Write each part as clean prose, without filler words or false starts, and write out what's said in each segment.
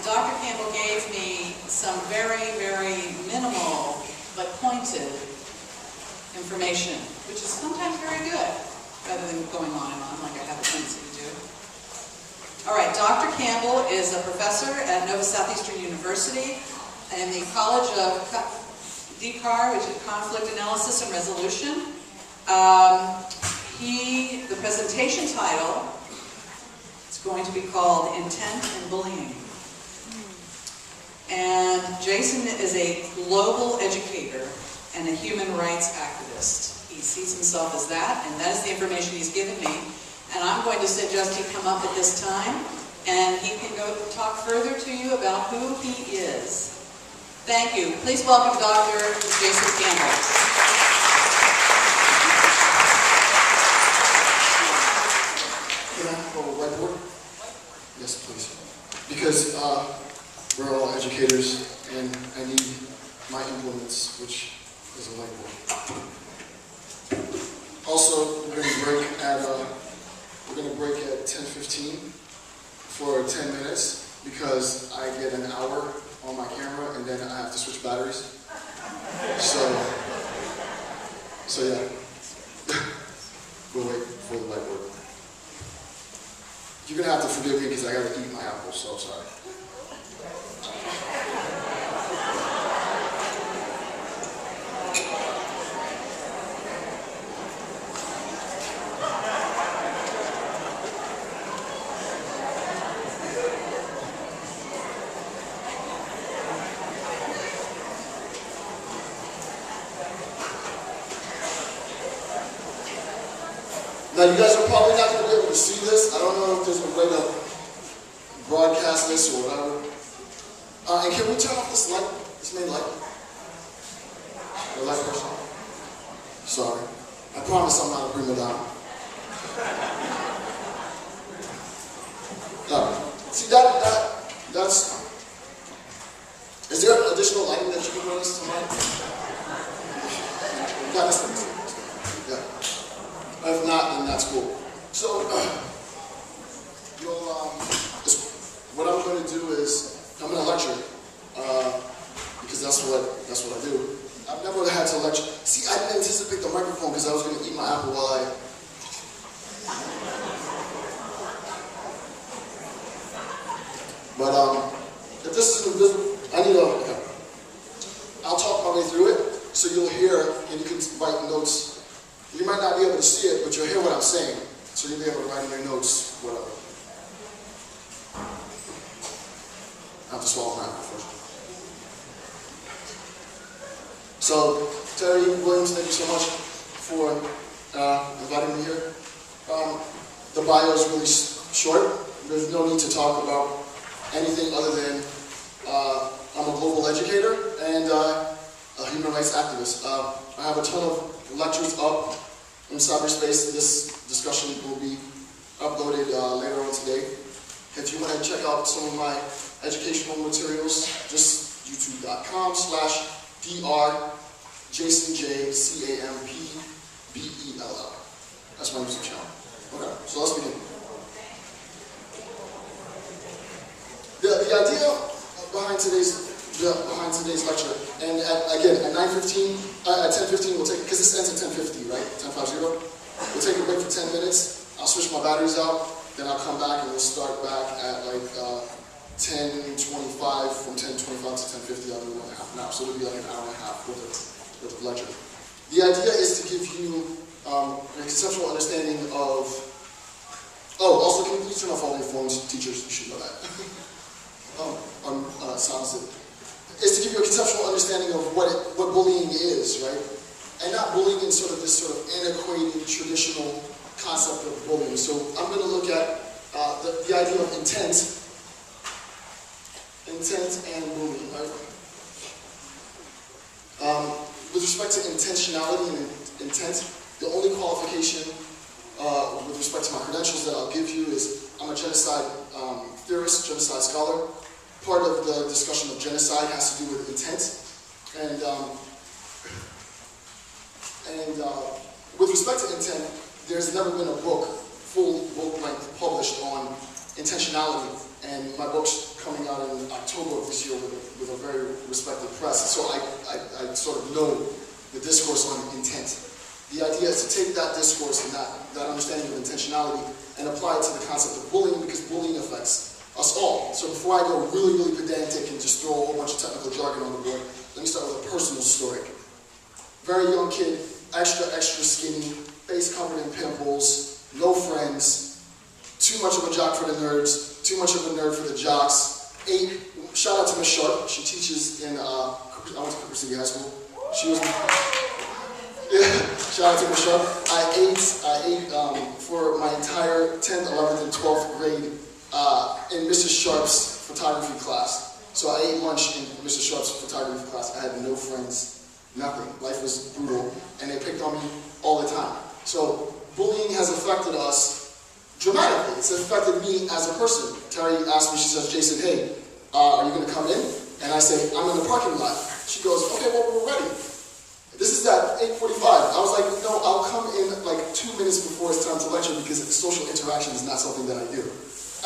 Dr. Campbell gave me some very, very minimal but pointed information, which is sometimes very good, rather than going on and on like I have a tendency to do. All right, Dr. Campbell is a professor at Nova Southeastern University in the College of DCAR, which is Conflict Analysis and Resolution. The presentation title is going to be called Intent and Bullying. And Jason is a global educator and a human rights activist. He sees himself as that, and that is the information he's given me. And I'm going to suggest he come up at this time, and he can go talk further to you about who he is. Thank you. Please welcome Dr. Jason Campbell. Can I have a whiteboard? Yes, please. Because we're all educators, and I need my implements, which is a whiteboard. Also, we're going to break at 10:15 for 10 minutes because I get an hour on my camera, and then I have to switch batteries. So yeah, we'll wait for the whiteboard. You're gonna have to forgive me because I gotta eat my apple, so sorry. Now you guys are probably not going to be able to see this. I don't know if there's a way to broadcast this or whatever. And can we turn off this light, this main light? The light person? Sorry. I promise I'm not a prima donna. See that's... Is there additional lighting that you can bring us tonight? Yeah, that's nice. Yeah. If not, then that's cool. So, what I'm going to do is, I'm going to lecture, because that's what I do. I've never had to lecture. See, I didn't anticipate the microphone because I was going to eat my apple while I... But, if this is invisible, okay. I'll talk my way through it, so you'll hear, and you can write notes. You might not be able to see it, but you'll hear what I'm saying. So you'll be able to write in your notes, whatever. I have to swallow my apple first. So, Terry Williams, thank you so much for inviting me here. The bio is really short. There's no need to talk about anything other than I'm a global educator and a human rights activist. I have a ton of lectures up in cyberspace. This discussion will be uploaded later on today. If you want to check out some of my educational materials, just youtube.com/dr Jason J CAMPBELL. That's my music channel. Okay, so let's begin. The idea behind today's lecture, and again at 10:15 we'll take, because this ends at 10:50, right? 10:50. We'll take a break for 10 minutes. I'll switch my batteries out, then I'll come back and we'll start back at like 10:25. From 10:25 to 10:50, I'll do half an hour. So it'll be like an hour and a half worth of lecture. The idea is to give you a conceptual understanding of. Oh, also, can you please turn off all your phones, teachers? You should know that. Sounds good. Is to give you a conceptual understanding of what bullying is, right? And not bullying in sort of this sort of antiquated, traditional concept of bullying. So I'm going to look at the idea of intent and bullying, right? With respect to intentionality and intent, the only qualification with respect to my credentials that I'll give you is I'm a genocide theorist, genocide scholar. Part of the discussion of genocide has to do with intent, and with respect to intent, there's never been a book, full book length, published on intentionality and my book's coming out in October of this year with a very respected press. So I sort of know the discourse on intent. The idea is to take that discourse and that understanding of intentionality and apply it to the concept of bullying, because bullying affects us all. So before I go really, really pedantic and just throw a whole bunch of technical jargon on the board, let me start with a personal story. Very young kid, extra skinny, face covered in pimples, no friends, too much of a jock for the nerds, too much of a nerd for the jocks. Shout out to Miss Sharp. She teaches in, I went to Cooper City High School. She was, shout out to Miss Sharp. I ate for my entire 10th, 11th, and 12th grade in Mrs. Sharp's photography class. So I ate lunch in Mrs. Sharp's photography class. I had no friends, nothing. Life was brutal, and they picked on me all the time. So bullying has affected us dramatically. It's affected me as a person. Terry asked me, she says, Jason, hey, are you going to come in? And I say, I'm in the parking lot. She goes, okay, well, we're ready. This is at 8:45. I was like, no, I'll come in like 2 minutes before it's time to lecture, because social interaction is not something that I do.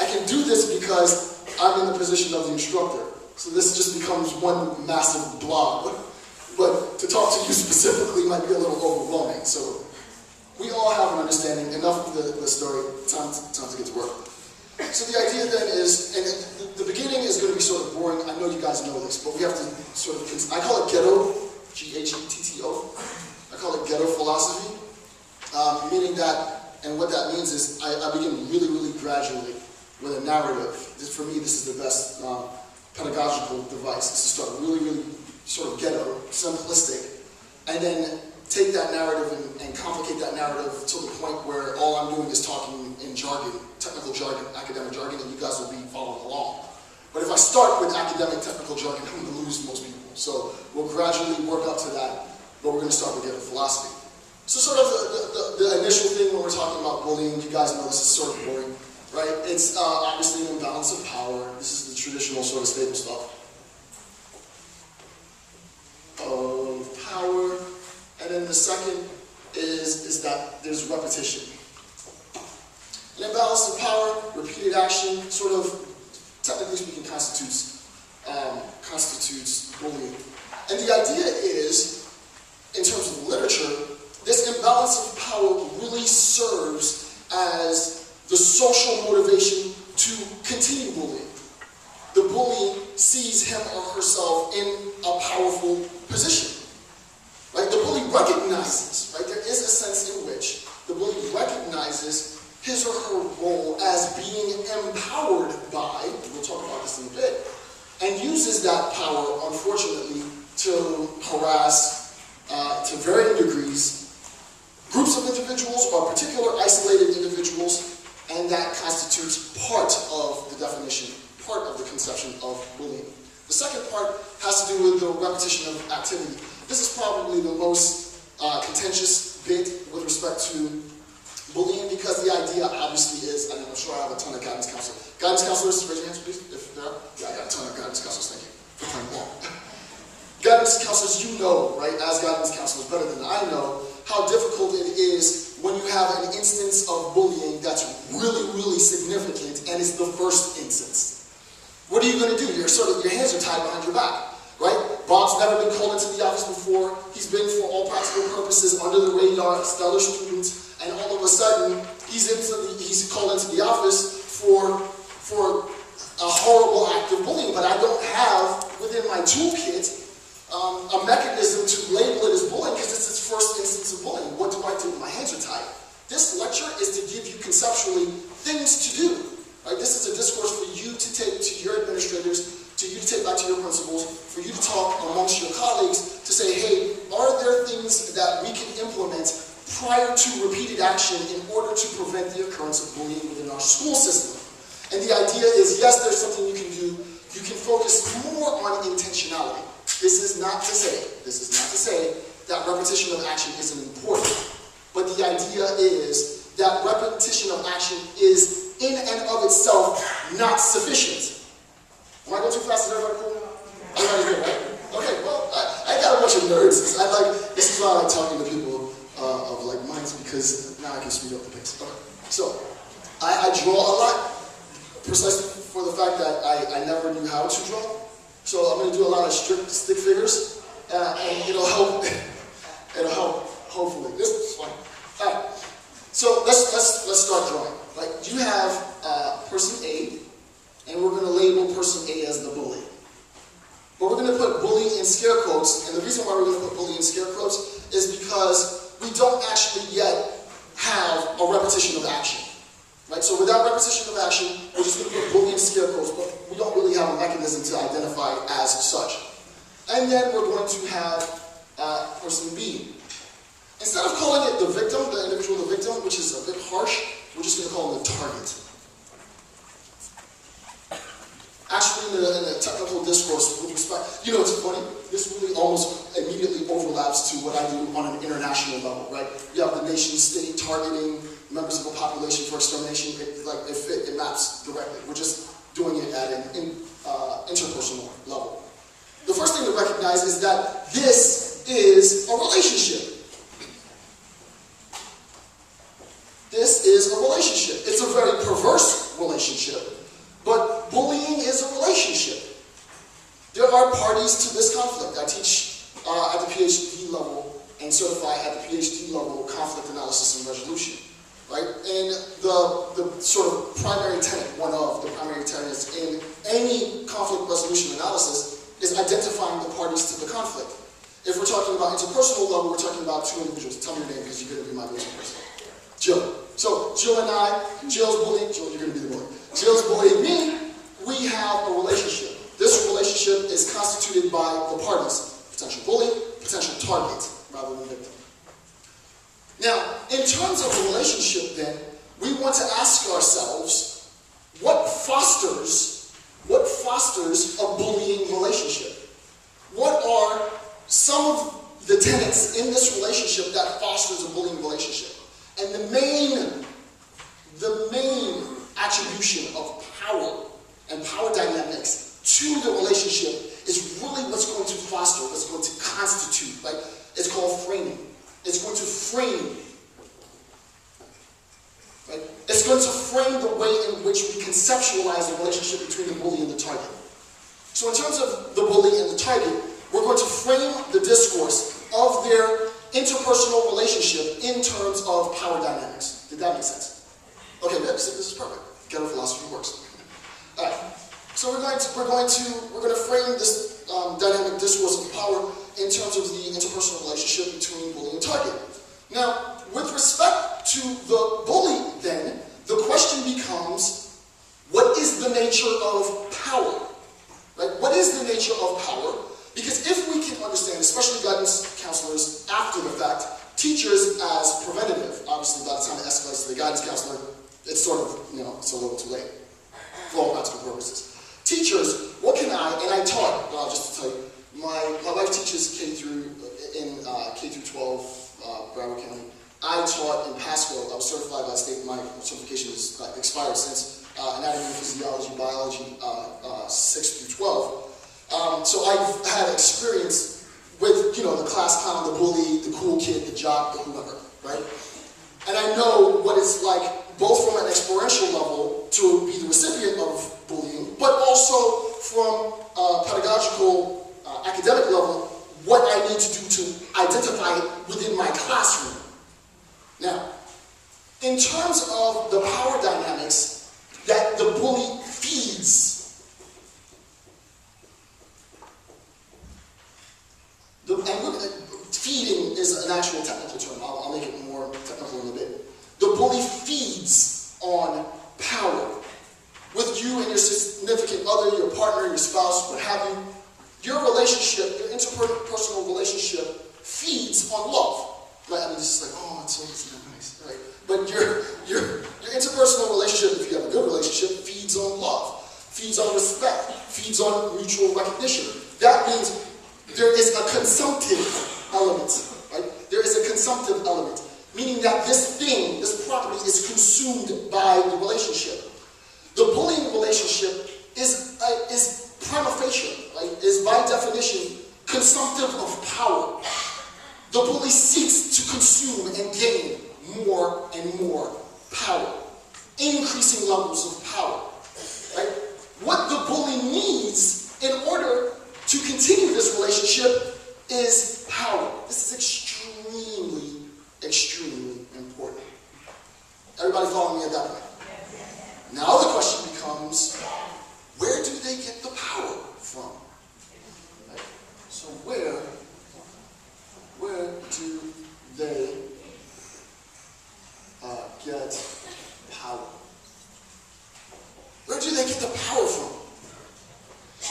I can do this because I'm in the position of the instructor. So this just becomes one massive blob. But to talk to you specifically might be a little overwhelming. So we all have an understanding. Enough of the story. Time to get to work. So the idea then is, and the beginning is going to be sort of boring. I know you guys know this, but we have to sort of, I call it ghetto, G-H-E-T-T-O. I call it ghetto philosophy, meaning that, and what that means is I begin really, really gradually with a narrative. For me, this is the best pedagogical device, is to start really, really sort of ghetto, simplistic, and then take that narrative and complicate that narrative to the point where all I'm doing is talking in jargon, technical jargon, academic jargon, and you guys will be following along. But if I start with academic technical jargon, I'm going to lose most people. So we'll gradually work up to that, but we're going to start with ghetto philosophy. So sort of the initial thing when we're talking about bullying, you guys know this is sort of boring, right? It's obviously an imbalance of power. This is the traditional sort of staple stuff of power. And then the second is that there's repetition. An imbalance of power, repeated action, sort of, technically speaking, constitutes bullying. And the idea is, in terms of literature, this imbalance of power really serves as the social motivation to continue bullying. The bully sees him or herself in a powerful position. Right? The bully recognizes, right? There is a sense in which the bully recognizes his or her role as being empowered by, we'll talk about this in a bit, and uses that power, unfortunately, to harass, to varying degrees, groups of individuals or particular isolated individuals, and that constitutes part of the definition, part of the conception of bullying. The second part has to do with the repetition of activity. This is probably the most contentious bit with respect to bullying, because the idea obviously is, and I'm sure I have a ton of guidance counselors. Guidance counselors, raise your hands please, if there are. Yeah, I got a ton of guidance counselors, thank you for playing ball. Guidance counselors, you know, right, as guidance counselors better than I know, how difficult it is when you have an instance of bullying that's really, really significant and it's the first instance. What are you going to do? Your hands are tied behind your back, right? Bob's never been called into the office before. He's been, for all practical purposes, under the radar, stellar student, and all of a sudden, he's called into the office for a horrible act of bullying. But I don't have within my toolkit a mechanism to label it as bullying, because it's its first instance of bullying. What do I do? My hands are tied. This lecture is to give you conceptually things to do. Right? This is a discourse for you to take to your administrators, to you to take back to your principals, for you to talk amongst your colleagues to say, hey, are there things that we can implement prior to repeated action in order to prevent the occurrence of bullying within our school system? And the idea is, yes, there's something you can do. You can focus more on intentionality. This is not to say that repetition of action isn't important. But the idea is that repetition of action is in and of itself not sufficient. Am I going too fast? Is everybody cool? Everybody's good, right? Okay, well, I got a bunch of nerds. This is why I like talking to people of like minds, because now I can speed up the pace. Okay. So, I draw a lot, precisely for the fact that I never knew how to draw. So I'm going to do a lot of strict stick figures, and it'll help. It'll help, hopefully. This is fun. All right. So let's start drawing. Right? You have person A, and we're going to label person A as the bully. But we're going to put bully in scare quotes, and the reason why we're going to put bully in scare quotes is because we don't actually yet have a repetition of action. Right? So without repetition of action, we're just going to put bully in scare quotes, but we don't really have a mechanism to identify it as such. And then we're going to have person B. Instead of calling it the victim, the individual, the victim, which is a bit harsh, we're just going to call him the target. Actually, in the technical discourse, with respect, you know, it's funny, this really almost immediately overlaps to what I do on an international level, right? You have the nation state targeting members of a population for extermination. It maps directly. We're just doing it at an interpersonal level. The first thing to recognize is that this is a relationship. This is a relationship. It's a very perverse relationship, but bullying is a relationship. There are parties to this conflict. I teach at the PhD level and certify at the PhD level conflict analysis and resolution. Right? And the sort of primary tenet, one of the primary tenets in any conflict resolution analysis is identifying the parties to the conflict. If we're talking about interpersonal level, we're talking about two individuals. Tell me your name because you're going to be my go-to person. Jill. So Jill and I, Jill's bullying, Jill, you're going to be the bully. Jill's bullying me, we have a relationship. This relationship is constituted by the parties. Potential bully, potential target, rather than victim. Now, in terms of a relationship then, we want to ask ourselves, what fosters a bullying relationship? What are some of the tenets in this relationship that fosters a bullying relationship? And the main attribution of power and power dynamics to the relationship is really what's going to foster, what's going to constitute, right? It's called framing. It's going to frame, right? It's going to frame the way in which we conceptualize the relationship between the bully and the target. So in terms of the bully and the target, we're going to frame the discourse of their interpersonal relationship in terms of power dynamics. Did that make sense? Okay, this is perfect. Ghetto philosophy works. All right. So we're going to frame this dynamic discourse of power in terms of the interpersonal relationship between bully and target. Now, with respect to the bully, then the question becomes, what is the nature of power? Right? What is the nature of power? Because if we can understand, especially guidance counselors after the fact, teachers as preventative, obviously by the time it escalates to the guidance counselor, it's sort of, it's a little too late for all practical purposes. Teachers, what can I taught, just to tell you, my wife teaches K through 12, Broward County. I taught in Pasco. I was certified by the state. My certification has expired since anatomy and physiology, biology, 6 through 12. So I've had experience with, the class clown, the bully, the cool kid, the jock, the whoever, right? And I know what it's like, both from an experiential level to be the recipient of bullying, but also from a pedagogical, academic level, what I need to do to identify it within my classroom. Now, in terms of the power dynamics that the bully feeds, feeding is an actual technical term. I'll make it more technical in a bit. The bully feeds on power. With you and your significant other, your partner, your spouse, what have you, your relationship, your interpersonal relationship feeds on love. Right? I mean, it's just like, oh, it's so nice, right? But your interpersonal relationship, if you have a good relationship, feeds on love, feeds on respect, feeds on mutual recognition. That means there is a consumptive element, right? There is a consumptive element, meaning that this thing, this property is consumed by the relationship. The bullying relationship is prima facie, right? Is by definition consumptive of power. The bully seeks to consume and gain more and more power, increasing levels of power, right?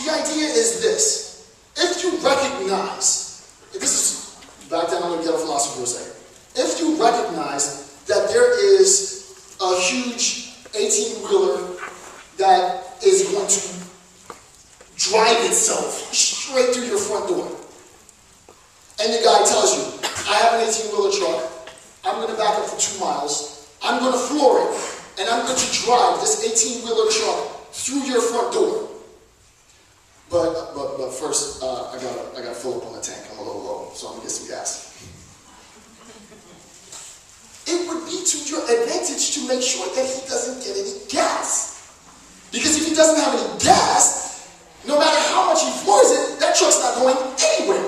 The idea is this. If you recognize, this is, back then I'm going to get a philosopher for a second. If you recognize that there is a huge 18-wheeler that is going to drive itself straight through your front door, and the guy tells you, I have an 18-wheeler truck, I'm going to back up for 2 miles, I'm going to floor it, and I'm going to drive this 18-wheeler truck through your front door. But first, I gotta fill up on the tank. I'm a little low, so I'm gonna get some gas. It would be to your advantage to make sure that he doesn't get any gas. Because if he doesn't have any gas, no matter how much he floors it, that truck's not going anywhere.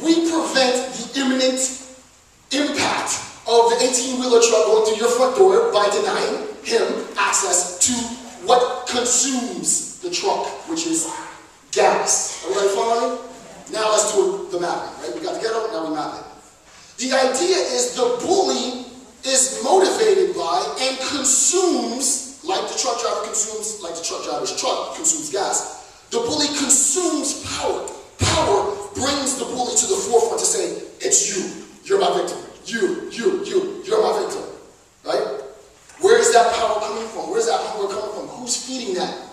We prevent the imminent impact of the 18-wheeler truck going through your front door by denying him access to what consumes the truck, which is gas. Everybody following? Now let's do the mapping, right? We got the ghetto, now we map it. The idea is the bully is motivated by and consumes, like the truck driver consumes, like the truck driver's truck consumes gas. The bully consumes power. Power brings the bully to the forefront to say, it's you, you're my victim. You're my victim, right? Where is that power coming from? Where is that hunger coming from? Who's feeding that?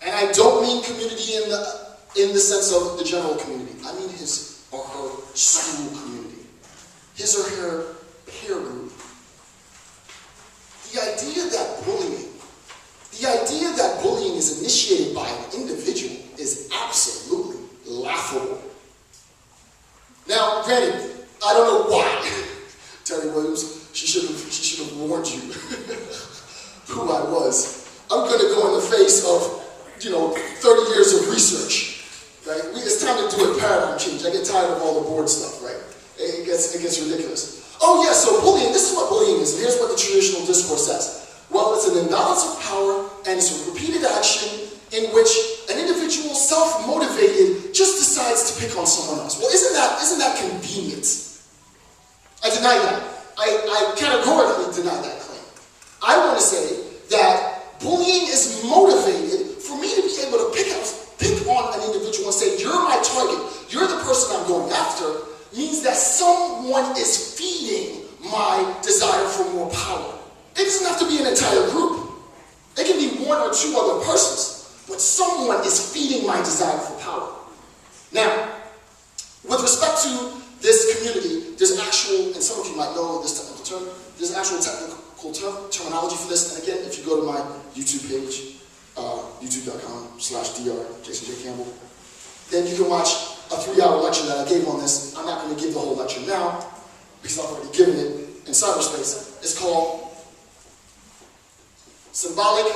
And I don't mean community in the sense of the general community. I mean his or her school community. His or her peer group. The idea that bullying is initiated by an individual is absolutely laughable. Now, granted, I don't know why. Terry Williams, she should have warned you who I was. I'm going to go in the face of 30 years of research, right? It's time to do a paradigm change. I get tired of all the board stuff, right? It gets ridiculous. Oh yeah, so bullying, this is what bullying is, and here's what the traditional discourse says. Well, it's an imbalance of power, and it's a repeated action in which an individual, self-motivated, just decides to pick on someone else. Well, isn't that convenient? I deny that. I categorically deny that claim. I want to say that bullying is motivated for me to be able to pick on an individual and say, you're my target, you're the person I'm going after, means that someone is feeding my desire for more power. It doesn't have to be an entire group. It can be 1 or 2 other persons, but someone is feeding my desire for power. Now, with respect to this community, there's actual, and some of you might know this technical term, there's actual technical terminology for this, and again, if you go to my YouTube page, youtube.com/dr Jason J. Campbell, then you can watch a 3-hour lecture that I gave on this. I'm not going to give the whole lecture now, because I've already given it in cyberspace. It's called Symbolic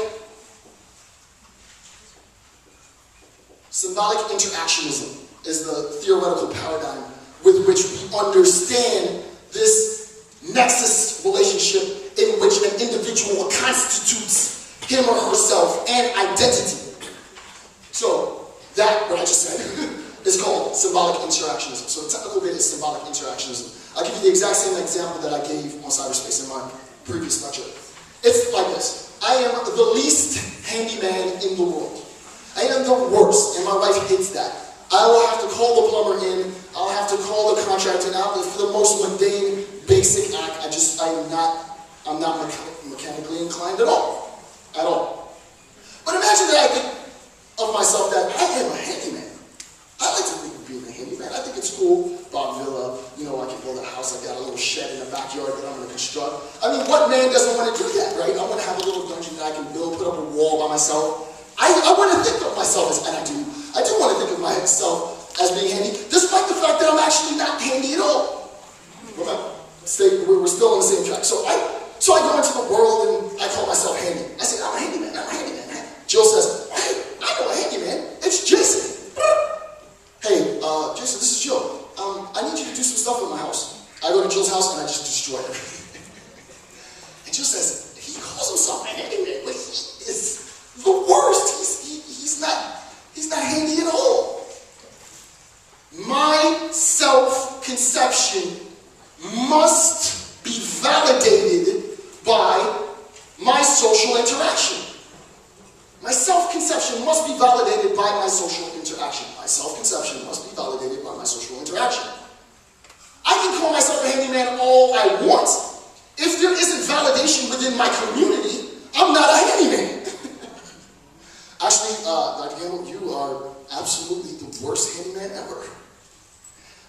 interactionism is the theoretical paradigm with which we understand this nexus relationship in which an individual constitutes him or herself an identity. So that, what I just said, is called symbolic interactionism. So the technical bit is symbolic interactionism. I'll give you the exact same example that I gave on cyberspace in my previous lecture. It's like this. I am the least handyman in the world. I am the worst, and my wife hates that. I will have to call the plumber in, I'll have to call the contractor in, for the most mundane, basic act. I'm not mechanically inclined at all. But imagine that I think of myself that I am a handyman. I like to think of being a handyman. I think it's cool. Bob Villa, I can build a house. I got a little shed in the backyard that I'm going to construct. I mean, what man doesn't want to do that, right? I want to have a little dungeon that I can build, put up a wall by myself. I want to think of myself as, and I do want to think of myself as being handy, despite the fact that I'm actually not handy at all. Remember, we're still on the same track. So I go into the world and I call myself handy. I say, I'm a handyman. Jill says, hey, I know a handyman. It's Jason. Hey, Jason, this is Jill. I need you to do some stuff in my house. I go to Jill's house and I just destroy everything. And Jill says, he calls himself a handyman, but he is the worst. He's not handy at all. My self-conception must be validated by social interaction. My self-conception must be validated by my social interaction. My self-conception must be validated by my social interaction. I can call myself a handyman all I want. If there isn't validation within my community, I'm not a handyman. Actually, Dr. Gamble, you are absolutely the worst handyman ever.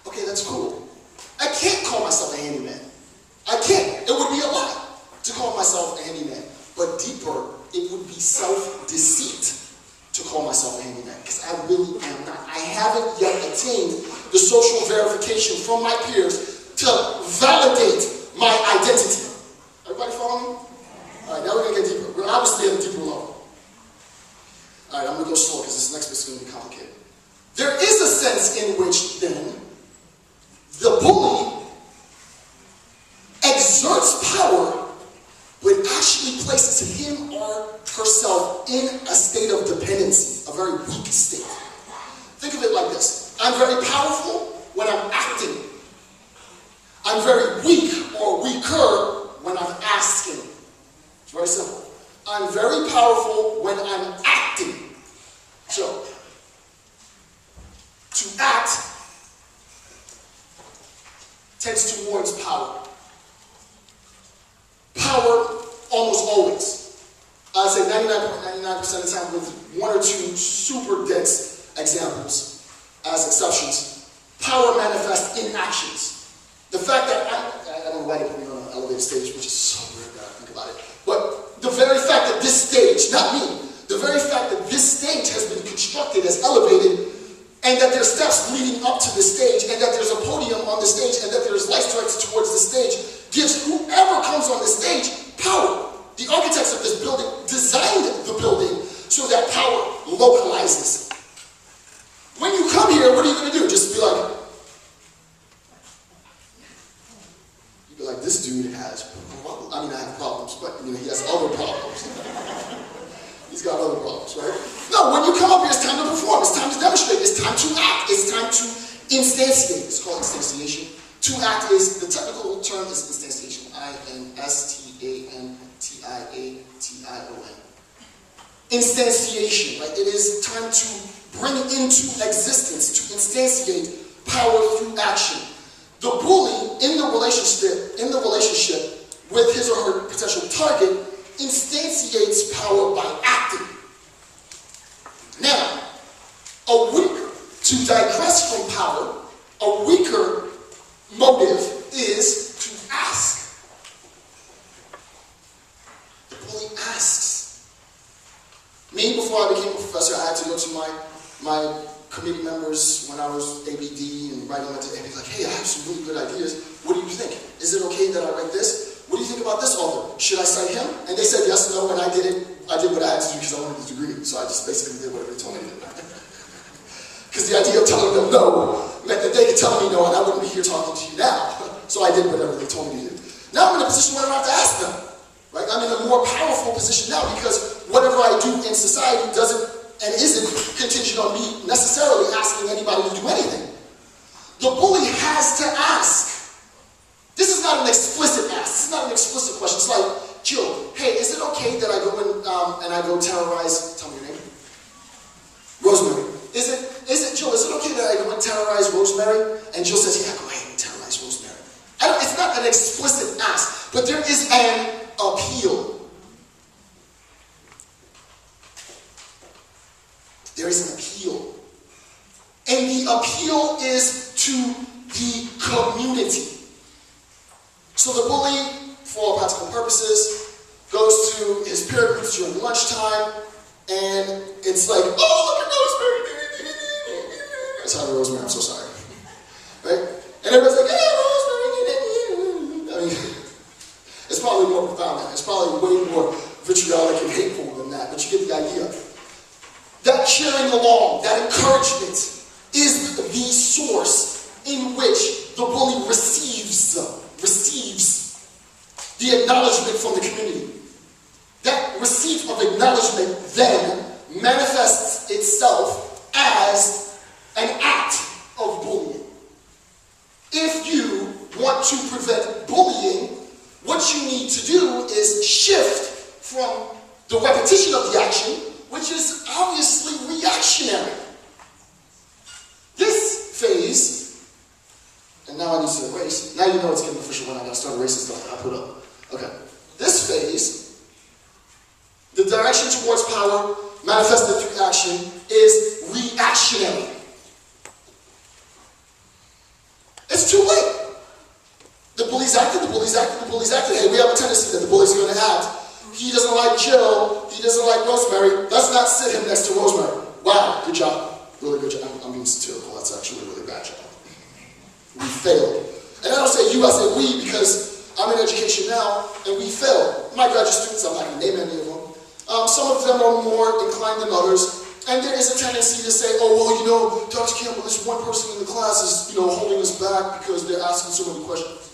Okay, that's cool. I can't call myself a handyman. I can't. It would be a lie to call myself a handyman. But deeper, it would be self-deceit to call myself a handyman, because I really am not. I haven't yet attained the social verification from my peers to validate my identity. Everybody follow me? All right, now we're going to get deeper. We're obviously at a deeper level. All right, I'm going to go slow because this next bit's going to be complicated. There is a sense in which, then, the bully exerts power but actually places him or herself in a state of dependency, a very weak state. Think of it like this. I'm very powerful when I'm acting. I'm very weak or weaker when I'm asking. It's very simple. I'm very powerful when I'm acting. So, to act tends towards power. Power almost always. I'd say 99.99% of the time, with one or two super dense examples as exceptions. Power manifests in actions. The fact that I don't know why they put me on an elevated stage, which is so weird now I think about it. But the very fact that this stage, not me, the very fact that this stage has been constructed as elevated, and that there's steps leading up to the stage, and that there's a podium on the stage, and that there's lights directed towards the stage, gives whoever comes on the stage power. The architects of this building designed the building so that power localizes. When you come here, what are you going to do? Just be like, this dude has problems. I mean, I have problems, but he has other problems. He's got other problems, right? No, when you come up here, it's time to perform. It's time to demonstrate. It's time to act. It's time to instantiate. It's called instantiation. To act is, the technical term is instantiation. I-N-S-T-A-N-T-I-A-T-I-O-N. Instantiation, right? It is time to bring into existence, to instantiate power through action. The bully in the relationship with his or her potential target instantiates power by acting. Now, to digress from power, a weaker motive is to ask. The bully asks. Me, before I became a professor, I had to go to my committee members when I was ABD and writing them to be like, hey, I have some really good ideas. What do you think? Is it okay that I write this? What do you think about this author? Should I cite him? And they said yes, no, and I did what I had to do because I wanted the degree. So I just basically did whatever they told me to do. Because the idea of telling them no meant that they could tell me no and I wouldn't be here talking to you now. So I did whatever they told me to do. Now I'm in a position where I don't have to ask them. Right? I'm in a more powerful position now because whatever I do in society isn't contingent on me necessarily asking anybody to do anything. The bully has to ask. This is not an explicit ask. This is not an explicit question. It's like, Jill, hey, is it okay that I go and I go terrorize, tell me your name? Rosemary. Is it, Jill, is it okay that I go and terrorize Rosemary? And Jill says, yeah, go ahead and terrorize Rosemary. It's not an explicit ask, but there is an appeal. There is an appeal. And the appeal is to the community. So the bully, for all practical purposes, goes to his peer groups during lunchtime, and it's like, oh, look at Rosemary. Sorry, Rosemary, I'm so sorry. Right? And everybody's like, hey, Rosemary. I mean, it's probably more profound than that. It's probably way more vitriolic and hateful than that, but you get the idea. That cheering along, that encouragement, is the source in which the bully receives the acknowledgement from the community. That receipt of acknowledgement then manifests itself as an act of bullying. If you want to prevent bullying, what you need to do is shift from the repetition of the action, which is obviously reactionary. This phase, and now I need to erase, now you know it's getting official when I gotta start erasing stuff I put up. Okay. This phase, the direction towards power manifested through action, is reactionary. It's too late. The bully's acted, the bully's acted, the bully's acted. Hey, we have a tendency that the bully's going to act. He doesn't like Jill, he doesn't like Rosemary. Let's not sit him next to Rosemary. Wow, good job. Really good job. I'm being satirical. That's actually a really bad job. We failed. And I don't say you, I say we, because I'm in education now, and we failed. My graduate students, I'm not going to name any of them. Some of them are more inclined than others. And there is a tendency to say, oh, well, you know, Dr. Campbell, this one person in the class is, you know, holding us back because they're asking so many questions.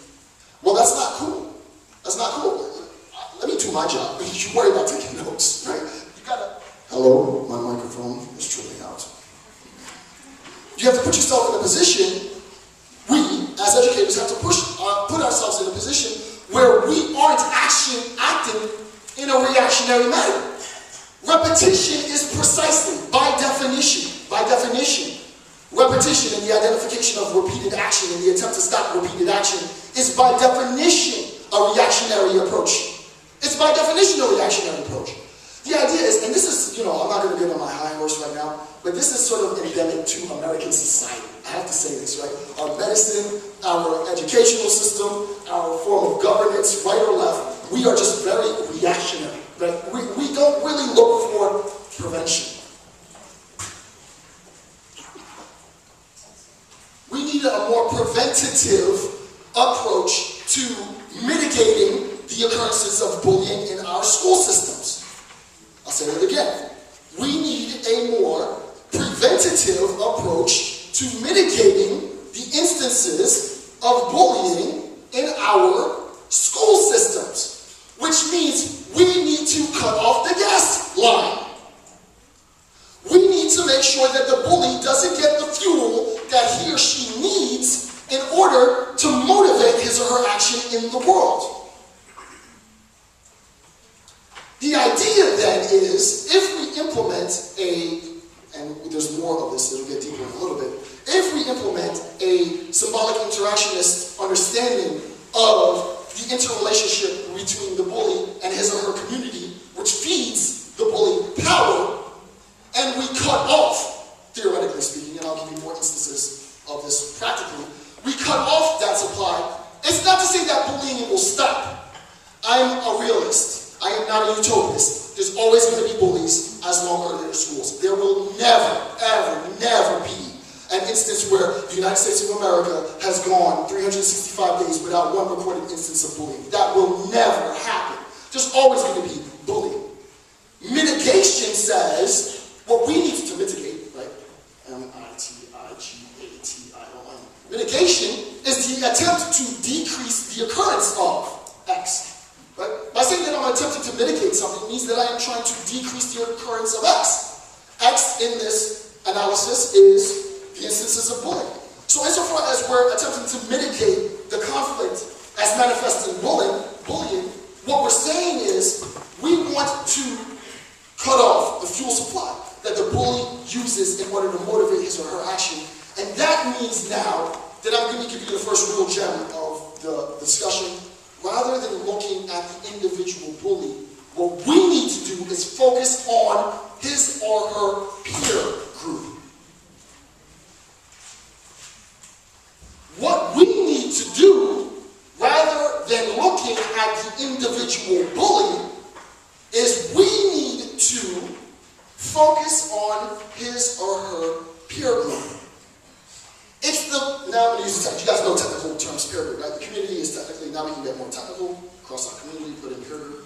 Well, that's not cool. That's not cool. Let me do my job. You worry about taking notes, right? You gotta. Hello, my microphone is tripping out. You have to put yourself in a position. We, as educators, have to put ourselves in a position where we aren't acting in a reactionary manner. Repetition is precisely, by definition, repetition and the identification of repeated action and the attempt to stop repeated action is by definition a reactionary approach. It's by definition a reactionary approach. The idea is, and this is, you know, I'm not going to get on my high horse right now, but this is sort of endemic to American society. I have to say this, right? Our medicine, our educational system, our form of governance, right or left, we are just very reactionary, right? We don't really look for prevention. We need a more preventative approach to mitigating the occurrences of bullying in our school systems. I'll say it again. We need a more preventative approach to mitigating the instances of bullying in our school systems, which means we need to cut off the gas line. We need to make sure that the bully doesn't get the fuel that he or she needs in order to motivate his or her action in the world. The idea then is, if we implement and there's more of this, it'll get deeper in a little bit, if we implement a symbolic interactionist understanding of the interrelationship between the bully and his or her community, which feeds the bully power, and we cut off, theoretically speaking, and I'll give you more instances of this practically, we cut off that supply. It's not to say that bullying will stop. I'm a realist. I am not a utopist. There's always going to be bullies as long as there are schools. There will never, ever, never be an instance where the United States of America has gone 365 days without one recorded instance of bullying. That will never happen. There's always going to be bullying. Mitigation says what we need to mitigate, right? M-I-T-I-G-A-T-I-O-N. Mitigation is the attempt to decrease the occurrence of X. Right? By saying that I'm attempting to mitigate something means that I am trying to decrease the occurrence of X. X in this analysis is the instances of bullying. So insofar as we're attempting to mitigate the conflict as manifested in bullying, what we're saying is we want to cut off the fuel supply that the bully uses in order to motivate his or her action. And that means now that I'm going to give you the first real gem of the discussion. Rather than looking at the individual bully, what we need to do is focus on his or her peer group. What we need to do, rather than looking at the individual bully, is we need to focus on his or her peer group. Now I'm going to use the you guys know technical terms, peer group, right? The community is technically, now we can get more technical, across our community, put in peer group.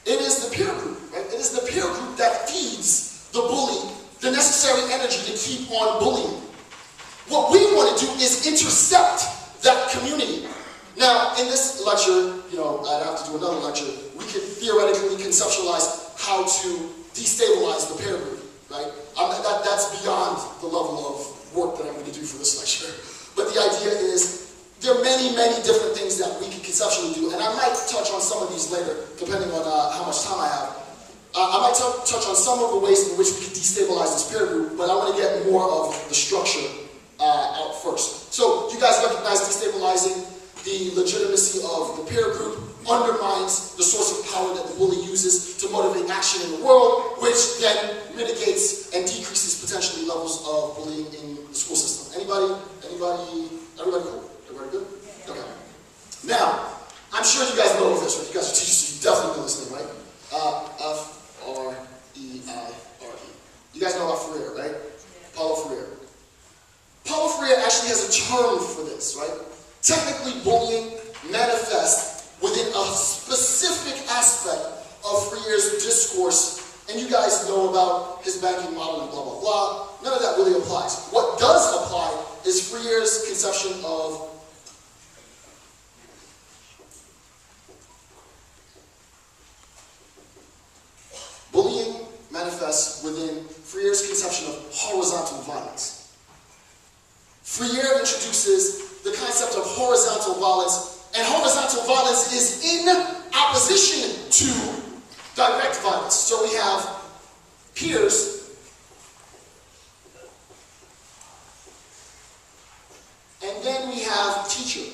It is the peer group, right? It is the peer group that feeds the bully the necessary energy to keep on bullying. What we want to do is intercept that community. Now, in this lecture, you know, I'd have to do another lecture, we could theoretically conceptualize how to destabilize the peer group, right? That's beyond the level of work that I'm going to do for this lecture. But the idea is, there are many, many different things that we can conceptually do, and I might touch on some of these later, depending on how much time I have. I might touch on some of the ways in which we can destabilize this peer group, but I want to get more of the structure out first. So, you guys recognize destabilizing the legitimacy of the peer group undermines the source of power that the bully uses to motivate action in the world, which then mitigates and decreases potentially levels of bullying in the school system. Anybody? Everybody cool? Everybody good? Okay. Now, I'm sure you guys know this, right? You guys are teachers, so you definitely know this name, right? F-R-E-I-R-E. You guys know about Freire, right? Paulo Freire. Paulo Freire actually has a term for this, right? Technically, bullying manifests within a specific aspect of Freire's discourse, and you guys know about his banking model and blah, blah, blah. None of that really applies. What does apply is Freire's conception of bullying manifests within Freire's conception of horizontal violence. Freire introduces the concept of horizontal violence, and horizontal violence is in opposition to direct violence. So we have peers and then we have teacher.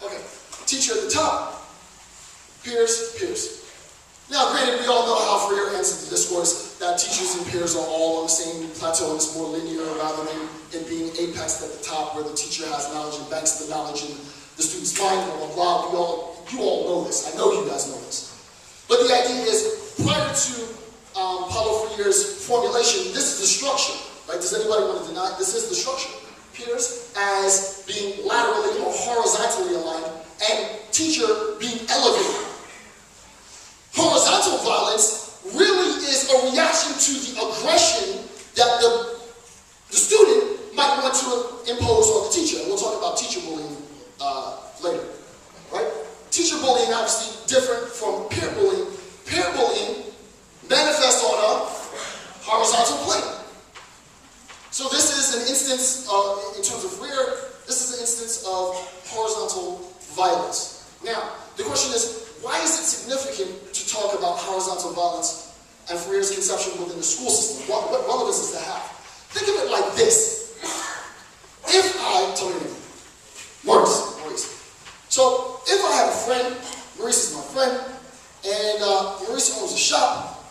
Okay, teacher at the top, peers, peers. Now, granted, we all know how Freire ends the discourse, that teachers and peers are all on the same plateau and it's more linear rather than it being apexed at the top where the teacher has knowledge and banks the knowledge in the student's mind, blah, blah, blah. You all know this. I know you guys know this. But the idea is, prior to Paulo Freire's formulation, this is the structure, right? Does anybody want to deny? This is the structure. Peers as being laterally or horizontally aligned, and teacher being elevated. Horizontal violence really is a reaction to the aggression that the student might want to impose on the teacher. And we'll talk about teacher bullying later, right? Teacher bullying obviously different from peer bullying. Peer bullying manifests on a horizontal plane. So this is an instance of, in terms of Freire, this is an instance of horizontal violence. Now, the question is, why is it significant to talk about horizontal violence and Freire's conception within the school system? What relevance does that have? Think of it like this. If I, tell me your name, Maurice. So, if I have a friend, Maurice is my friend, and Maurice owns a shop,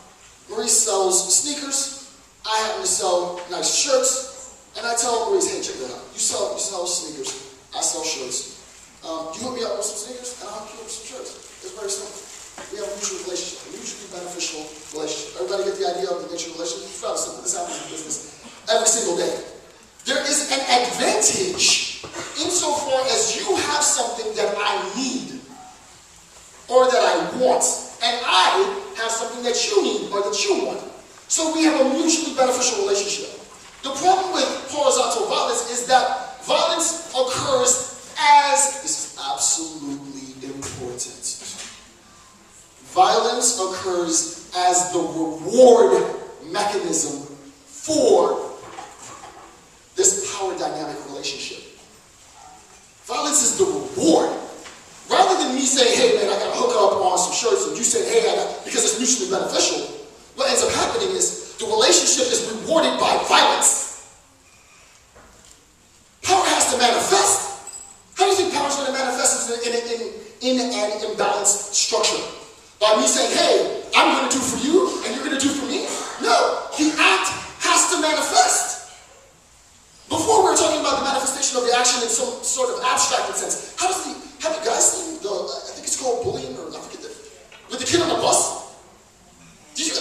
Maurice sells sneakers, I happen to sell nice shirts, and I tell Maurice, hey, check that out. You sell sneakers, I sell shirts. You hook me up with some sneakers, and I'll hook you up with some shirts. It's very simple. We have a mutual relationship, a mutually beneficial relationship. Everybody get the idea of the nature of relationship? It's rather simple. This happens in business every single day. There is an advantage insofar as you have something that I need or that I want, and I have something that you need or that you want. So we have a mutually beneficial relationship. The problem with horizontal violence is that violence occurs as, this is absolutely important, violence occurs as the reward mechanism for this power dynamic relationship. Violence is the reward. Rather than me saying, hey man, I gotta hook up on some shirts, and you say, hey, because it's mutually beneficial, what ends up happening is the relationship is rewarded by violence. Power has to manifest. How do you think power is going to manifest in an imbalanced structure? By me saying, hey, I'm going to do for you, and you're going to do for me? No, the act has to manifest. Before we were talking about the manifestation of the action in some sort of abstracted sense. Have you guys seen the, I think it's called bullying, or I forget with the kid on the bus? Did you,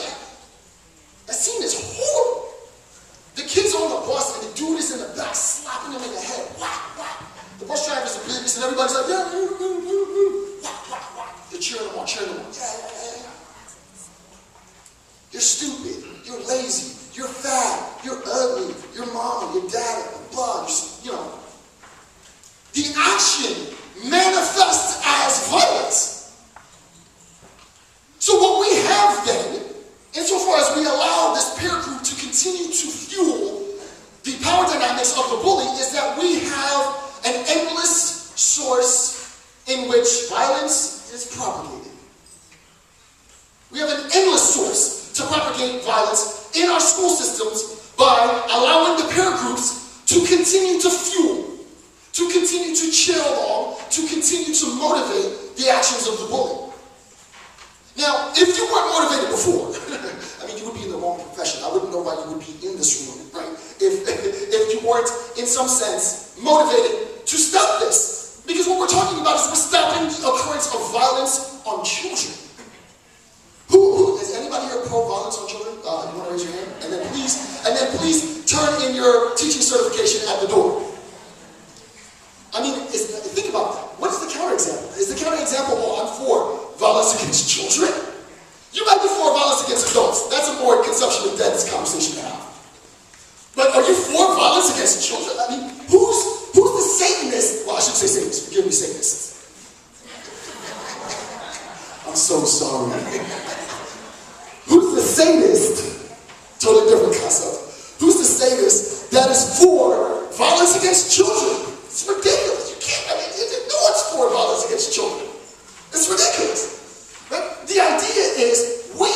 that scene is horrible. The kid's on the bus, and the dude is in the back, slapping him in the head. Whack, whack. The bus driver's a business, and everybody's like, yeah, whack, whack, whack. They're cheering them on, Yeah. You're stupid, you're lazy, you're fat, you're ugly, your mama, your dad, blah, you know. The action manifests as violence. So what we have then, insofar as we allow this peer group to continue to dynamics of the bully is that we have an endless source in which violence is propagated. We have an endless source to propagate violence in our school systems by allowing the peer groups to continue to fuel, to continue to cheer along, to continue to motivate the actions of the bully. Now, if you weren't motivated before, I mean, you would be in the wrong profession. I wouldn't know why you would be in this room, right? If you weren't, in some sense, motivated to stop this. Because what we're talking about is we're stopping the occurrence of violence on children. Who is anybody here pro-violence on children? You want to raise your hand? And then please turn in your teaching certification at the door. I mean, think about that. What is the counterexample? Is the counterexample, well, I'm for violence against children? You might be for violence against adults. That's a more consumption of death conversation to have. But are you for violence against children? I mean, who's the Satanist? Well, I should say Satanist. Forgive me, Satanist. I'm so sorry. Who's the sadist? Totally different concept. Who's the sadist that is for violence against children? It's ridiculous. You can't, I mean, no one's for violence against children. It's ridiculous. Right? The idea is we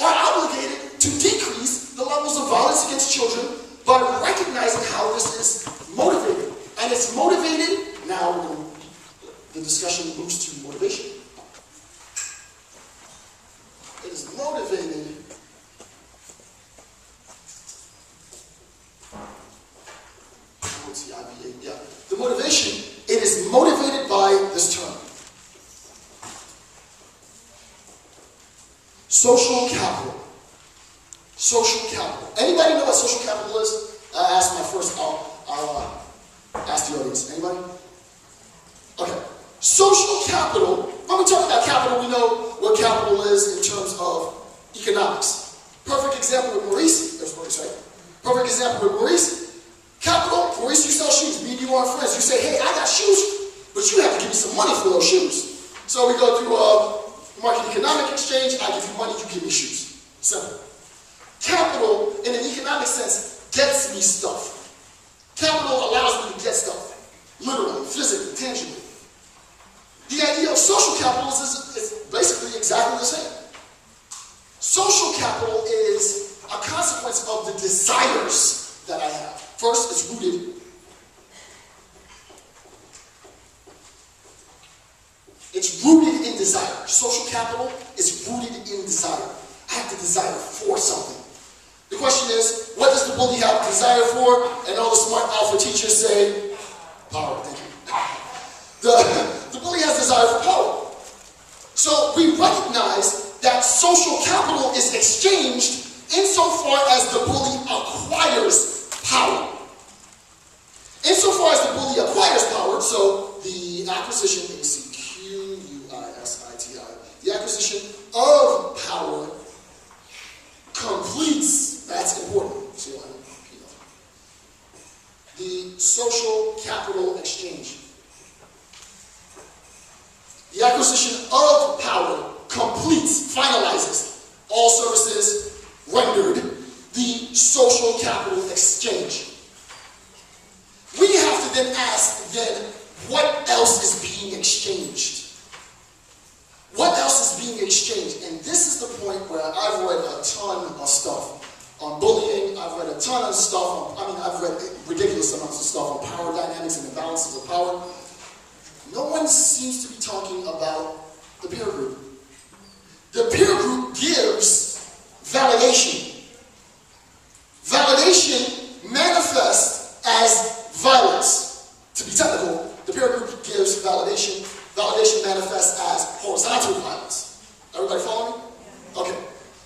are obligated to decrease the levels of violence against children by recognizing how this is motivated. And it's motivated, now the discussion moves to motivation. It is motivated the motivation, it is motivated by this term. Social capital. Social capital. Anybody know what social capital is? I asked my first, I'll ask the audience. Anybody? Okay. Social capital, when we talk about capital, we know what capital is in terms of economics. Perfect example with Maurice. There's Maurice, right? Perfect example with Maurice. Capital, Maurice, you sell shoes. Me and you are friends. You say, hey, I got shoes, but you have to give me some money for those shoes. So we go through market economic exchange. I give you money, you give me shoes. Simple. Capital, in an economic sense, gets me stuff. Capital allows me to get stuff. Literally, physically, tangibly. The idea of social capital is basically exactly the same. Social capital is a consequence of the desires that I have. First, it's rooted. It's rooted in desire. Social capital is rooted in desire. I have the desire for something. The question is, what does the bully have desire for? And all the smart alpha teachers say, power. Thank you. The bully has desire for power. So we recognize that social capital is exchanged insofar as the bully acquires power. Insofar as the bully acquires power, so the acquisition, A-C-Q-U-I-S-I-T-I, the acquisition of power completes, that's important, the social capital exchange. The acquisition of power completes, finalizes all services rendered, the social capital exchange. We have to then ask, what else is being exchanged? What else is being exchanged? And this is the point where I've read a ton of stuff on bullying. I've read a ton of stuff I've read ridiculous amounts of stuff on power dynamics and the balances of power. No one seems to be talking about the peer group. The peer group gives validation. Validation manifests as violence. To be technical, the peer group gives validation. Validation manifests as horizontal violence. Everybody follow me? Okay.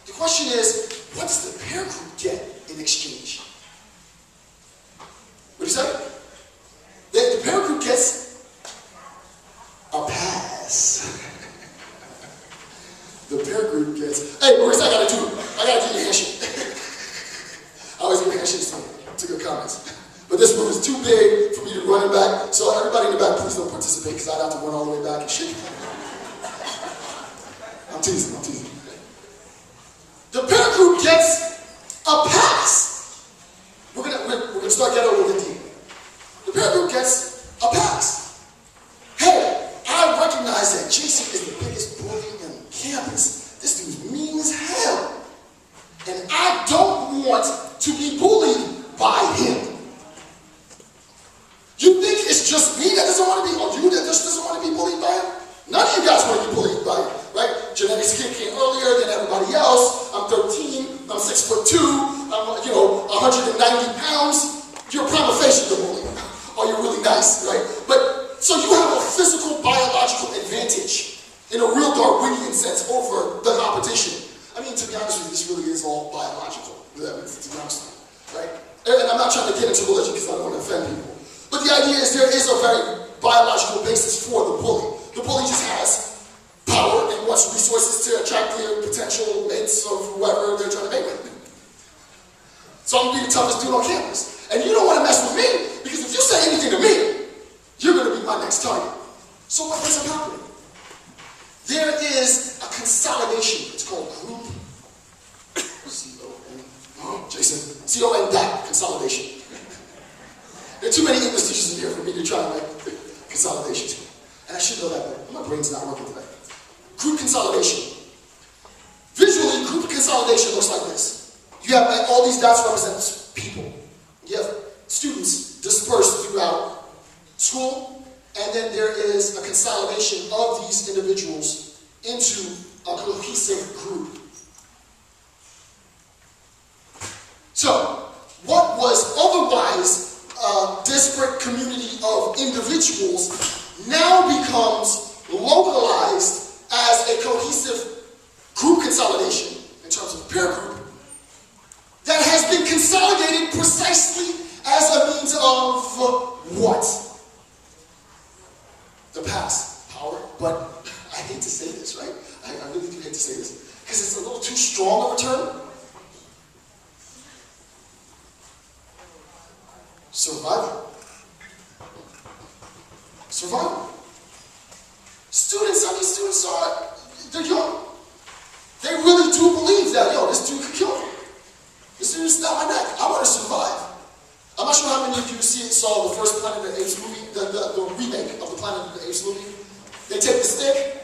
The question is, what does the peer group get in exchange? What do you say? The peer group gets a pass. The peer group gets, hey, Maurice, I gotta do your handshake. I always give handshakes to good comments. But this room is too big for me to run it back. So everybody in the back, please don't participate because I'd have to run all the way back and shake. I'm teasing. The peer group gets a pass. We're gonna start getting over the D. peer group gets a pass. Hey, I recognize that Jason is the biggest bully on campus. This dude's mean as hell. And I don't want to be bullied by him. You think it's just me that doesn't want to be, or you that just doesn't want to be bullied by him? None of you guys want to be bullied by him, right? Genetics kicked in earlier than everybody else. I'm 13, I'm 6'2", I'm 190 pounds. You're prima facie the bully. Or you're really nice, right? But, so you have a physical, biological advantage in a real Darwinian sense over the competition. I mean, to be honest with you, this really is all biological, to be honest with you, right? And I'm not trying to get into religion because I don't want to offend people. But the idea is there is a very biological basis for the bully. The bully just has power and wants resources to attract their potential mates of whoever they're trying to mate with. So I'm going to be the toughest dude on campus. And you don't want to mess with me, because if you say anything to me, you're going to be my next target. So what ends up happening? There is a consolidation. It's called group C-O-N dot consolidation. There are too many English teachers in here for me to try and make consolidation. And I should know that, but my brain's not working today. Group consolidation. Visually, group consolidation looks like this. You have all these dots represent people. You have students dispersed throughout school, and then there is a consolidation of these individuals into a cohesive group. So, what was otherwise a disparate community of individuals now becomes localized as a cohesive group consolidation in terms of peer group that has been consolidated precisely as a means of what? The past, power. But I hate to say this, right? I really do hate to say this because it's a little too strong of a term. Survival. Survival. Students, they're young. They really do believe that, this dude could kill me. This dude's down my neck. I want to survive. I'm not sure how many of you saw the first Planet of the Apes movie, the remake of the Planet of the Apes movie. They take the stick,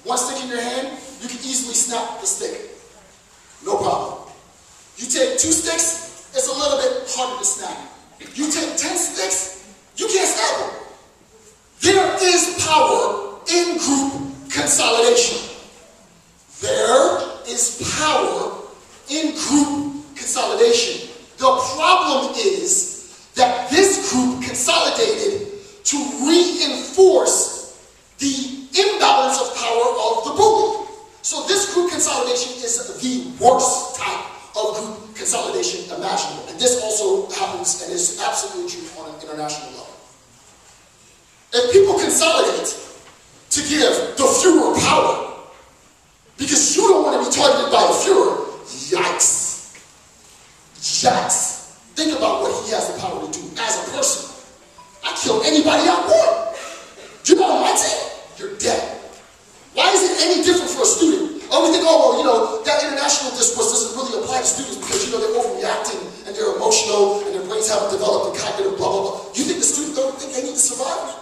one stick in your hand, you can easily snap the stick. No problem. You take 2 sticks, it's a little bit harder to snap. You take 10 sticks, you can't snap them. There is power in group consolidation. There is power in group consolidation. The problem is that this group consolidated to reinforce the imbalance of power of the bully. So this group consolidation is the worst type of group consolidation imaginable. And this also happens and is absolutely true on an international level. If people consolidate to give the Führer power, because you don't want to be targeted by a Führer, yikes. Yikes. Think about what he has the power to do as a person. I kill anybody I want. You're not on my team, you're dead. Why is it any different for a student? Oh, we think, that international discourse doesn't really apply to students because, they're overreacting and they're emotional and their brains haven't developed a cognitive blah, blah, blah. You think the students don't think they need to survive?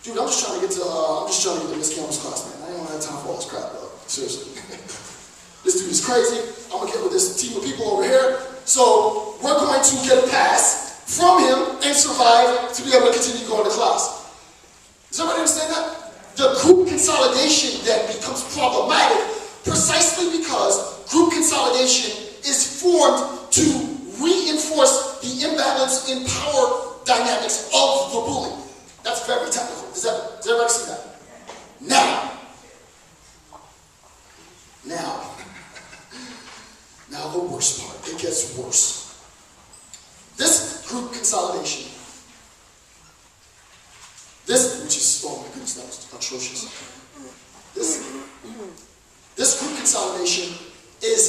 Dude, I'm just trying to get to Miss Campbell's class, man. I don't have time for all this crap, bro. Seriously. This dude is crazy. I'm gonna get with this team of people over here. So we're going to get a pass from him and survive to be able to continue going to class. Does everybody understand that? The group consolidation then becomes problematic precisely because group consolidation is formed to reinforce the imbalance in power dynamics of the bully. That's very technical. Does everybody see that? Now the worst part. It gets worse. This group consolidation, which is, oh my goodness, that was atrocious. This group consolidation is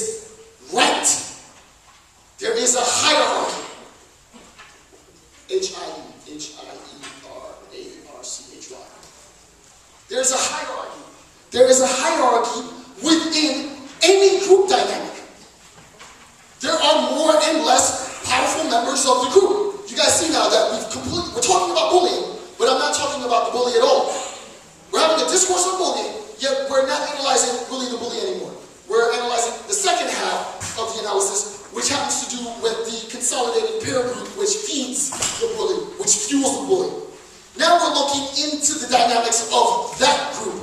ranked. There is a hierarchy. H-I-E-R-A-R-C-H-Y. There's a hierarchy. There is a hierarchy within any group dynamic. There are more and less powerful members of the group. You guys see now that we're talking about discourse on bullying, yet we're not analyzing bully the bully anymore. We're analyzing the second half of the analysis, which happens to do with the consolidated peer group, which feeds the bully, which fuels the bully. Now we're looking into the dynamics of that group.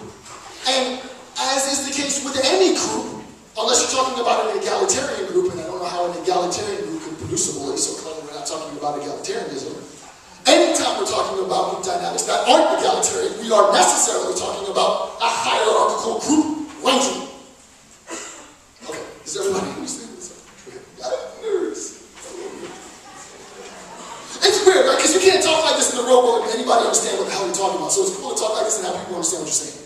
And as is the case with any group, unless you're talking about an egalitarian group, and I don't know how an egalitarian group can produce a bully, so clearly we're not talking about egalitarianism. Anytime we're talking about group dynamics that aren't egalitarian, we are necessarily talking about a hierarchical group ranking. Okay, does everybody understand this? Okay. Nerds. It's weird, right? Because you can't talk like this in the real world and anybody understand what the hell you're talking about. So it's cool to talk like this and have people understand what you're saying.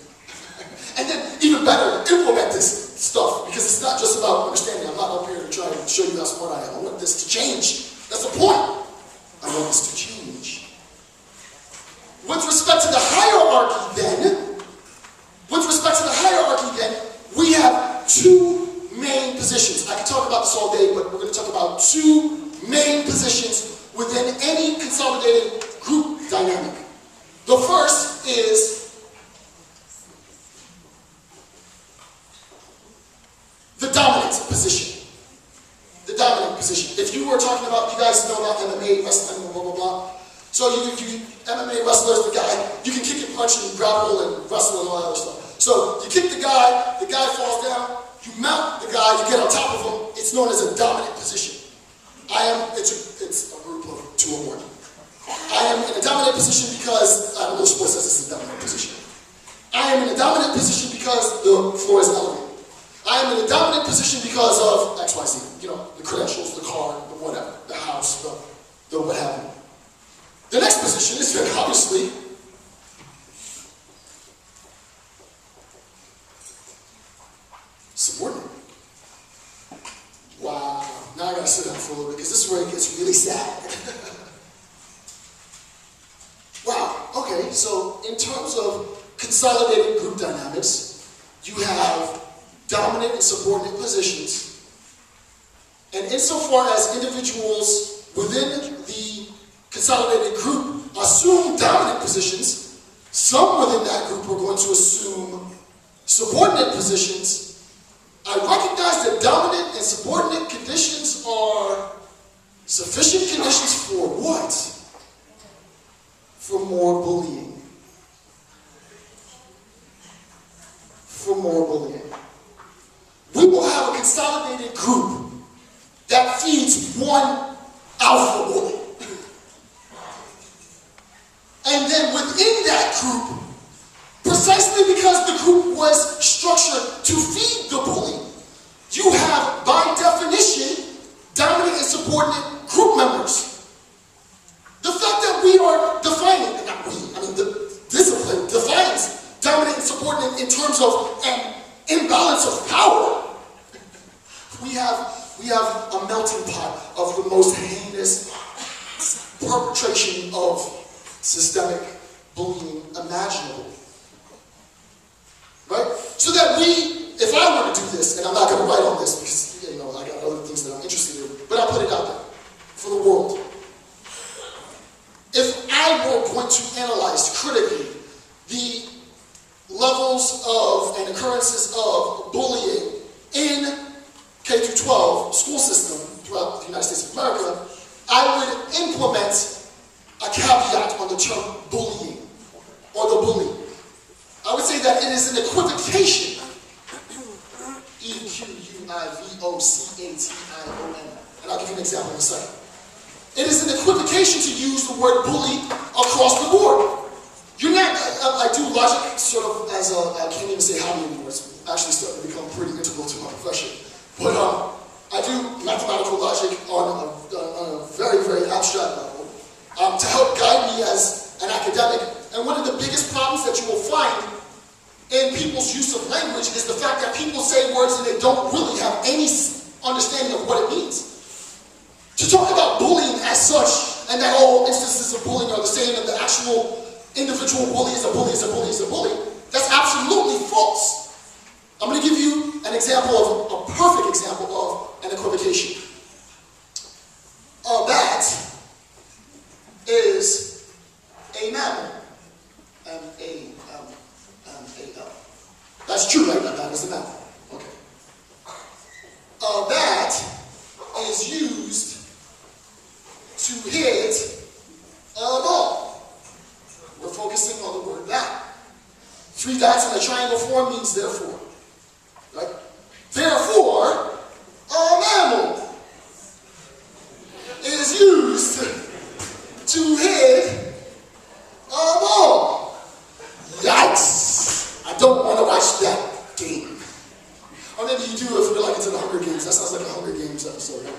And then, even better, implement this stuff, because it's not just about understanding. I'm not up here to try to show you how smart I am. I want this to change. That's the point. I want this to change. With respect to the hierarchy then, we have two main positions. I could talk about this all day, but we're going to talk about two main positions within any consolidated group dynamic. The first is the dominant position. The dominant position. If you were talking about, you guys know about MMA, wrestling, blah, blah, blah. So MMA wrestler is the guy, you can kick and punch and grapple and wrestle and all that other stuff. So you kick the guy falls down, you mount the guy, you get on top of him, it's known as a dominant position. It's a group of two or more. I am in a dominant position because, I don't know, sports says it's a dominant position. I am in a dominant position because the floor is elevated. I am in a dominant position because of XYZ, the credentials, the car, the whatever, the house, the what have you. The next position is very obviously subordinate. Wow, now I gotta sit down for a little bit because this is where it gets really sad. Wow, okay, so in terms of consolidated group dynamics, you have dominant and subordinate positions. And insofar as individuals within the consolidated group assume dominant positions, some within that group are going to assume subordinate positions. I recognize that dominant and subordinate conditions are sufficient conditions for what? For more bullying. For more bullying. We will have a consolidated group that feeds one alpha bully. And then within that group, precisely because the group was structured to feed the bully, you have, by definition, dominant and subordinate group members. The fact that we are defining, not we, I mean the discipline defines dominant and subordinate in terms of an imbalance of power. We have a melting pot of the most heinous perpetration of systemic bullying imaginable. Right? So that if I were to do this, and I'm not going to write on this because, I got other things that I'm interested in, but I'll put it out there for the world. If I were going to analyze critically the levels of and occurrences of bullying in K-12 school system throughout the United States of America, I would implement a caveat on the term bullying or the bully. I would say that it is an equivocation. E-Q-U-I-V-O-C-A-T-I-O-N. And I'll give you an example in a second. It is an equivocation to use the word bully across the board. You're not, I do logic sort of as I can't even say how anymore. It's actually starting to become pretty integral to my profession. But I do mathematical logic on a very, very abstract level to help guide me as an academic. And one of the biggest problems that you will find in people's use of language is the fact that people say words and they don't really have any understanding of what it means. To talk about bullying as such, and that all instances of bullying are the same, and the actual individual bully is a bully, is a bully, is a bully, that's absolutely false. I'm going to give you an example of, a perfect example of an equivocation. A bat is a mammal. A 3 dots in a triangle form means therefore. Right? Therefore, a mammal is used to hit a ball. Yikes! I don't want to watch that game. Or maybe you do if you're like it's in the Hunger Games. That sounds like a Hunger Games episode. Right?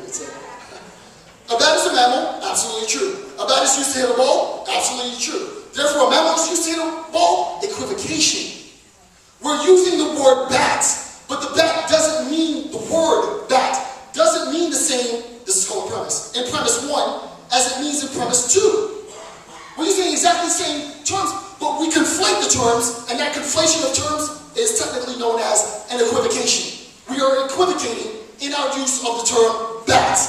A bat is a mammal, absolutely true. A bat is used to hit a ball, absolutely true. Therefore, a mammal is used to hit a ball, equivocation. We're using the word bat, but the bat doesn't mean the word bat. Doesn't mean the same, this is called premise, in premise 1 as it means in premise 2. We're using exactly the same terms, but we conflate the terms, and that conflation of terms is technically known as an equivocation. We are equivocating in our use of the term bat